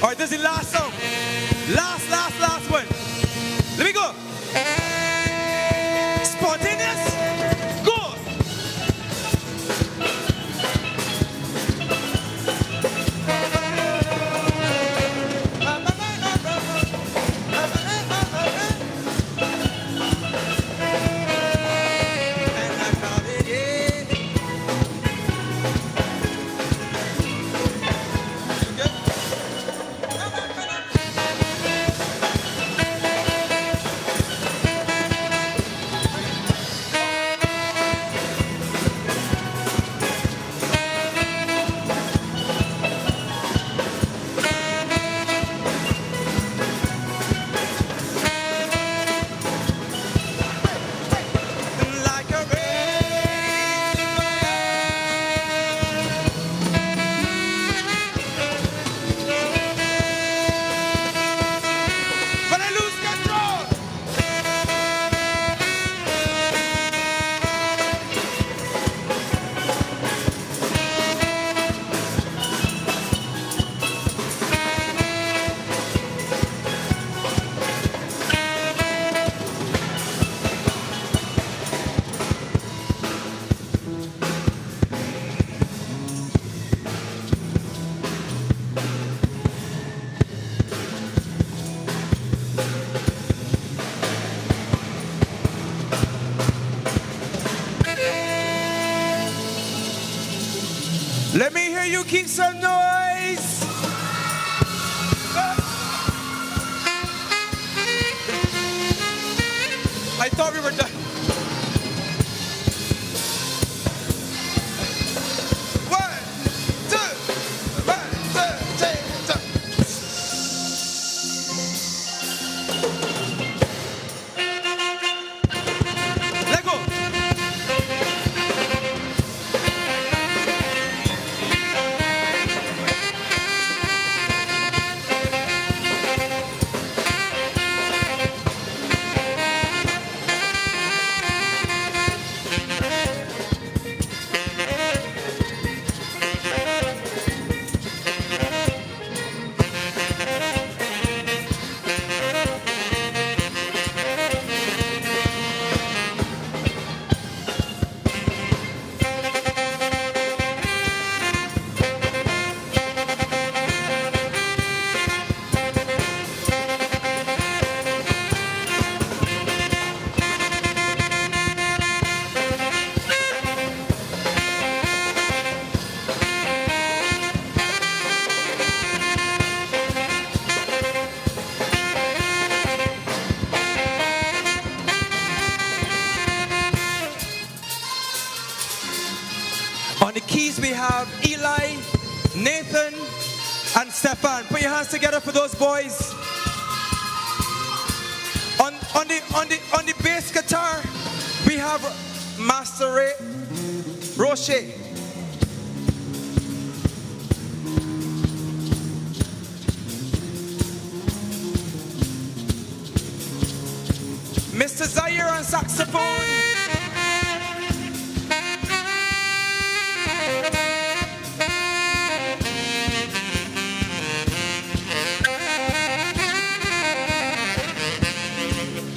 [SPEAKER 3] All right, this is the last song. Last one. Let me go. Spontaneous. Go. Let me hear you keep some noise. I thought we were done. On the keys we have Eli, Nathan, and Stefan. Put your hands together for those boys. On the bass guitar, we have Master Ray Roche. Mr. Zaire on saxophone.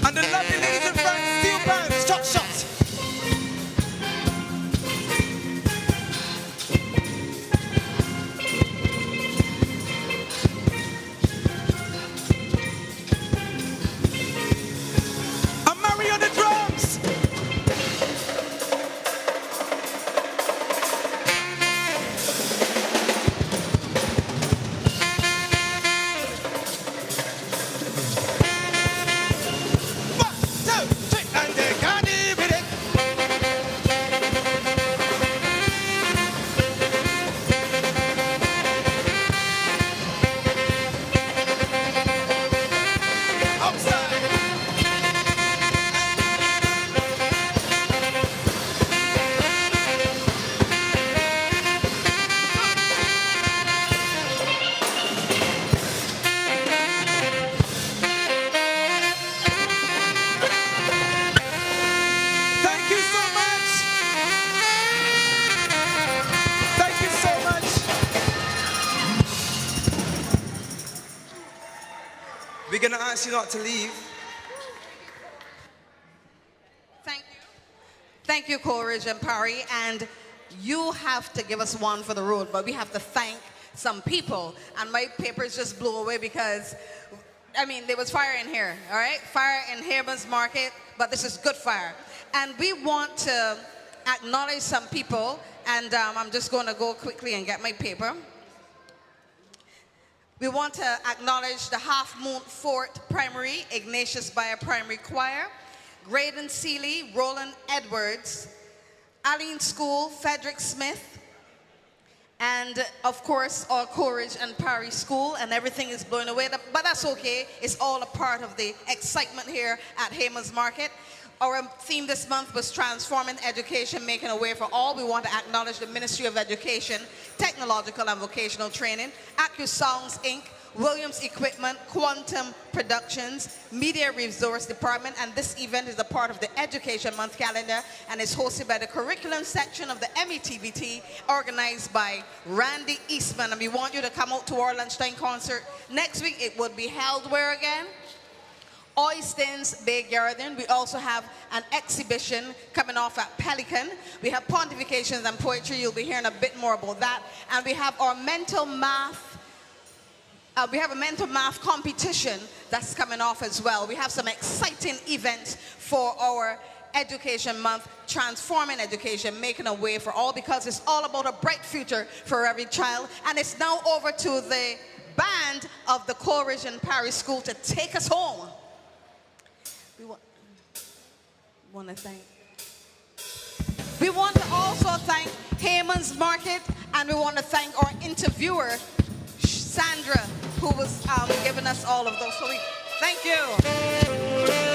[SPEAKER 3] And the lovely ladies in front, steel pans, shots. And Mary on the drums. gonna ask you not to leave.
[SPEAKER 1] Thank you, Coleridge and Parry. And you have to give us one for the road, but we have to thank some people. And my papers just blew away because, I mean, there was fire in here, all right? Fire in Haymans Market, but this is good fire. And we want to acknowledge some people, and I'm just going to go quickly and get my paper. We want to acknowledge the Half Moon Fort Primary, Ignatius Byer Primary Choir, Graydon Sealy, Roland Edwards, Alleyne School, Frederick Smith, and of course, our Coleridge and Parry School, and everything is blown away, but that's okay. It's all a part of the excitement here at Haymans Market. Our theme this month was Transforming Education, Making a Way for All. We want to acknowledge the Ministry of Education, Technological and Vocational Training, AccuSongs Inc., Williams Equipment, Quantum Productions, Media Resource Department, and this event is a part of the Education Month calendar and is hosted by the Curriculum Section of the METVT, organized by Randy Eastman. And we want you to come out to our lunchtime concert. Next week, it would be held where again? Oystins Bay Garden. We also have an exhibition coming off at Pelican. We have pontifications and poetry. You'll be hearing a bit more about that. And we have our mental math. We have a mental math competition that's coming off as well. We have some exciting events for our Education Month, Transforming Education, Making a Way for All, because it's all about a bright future for every child. And it's now over to the band of the Coleridge and Parry School to take us home. We want to thank. We want to also thank Haymans Market, and we want to thank our interviewer, Sandra, who was giving us all of those. So we thank you.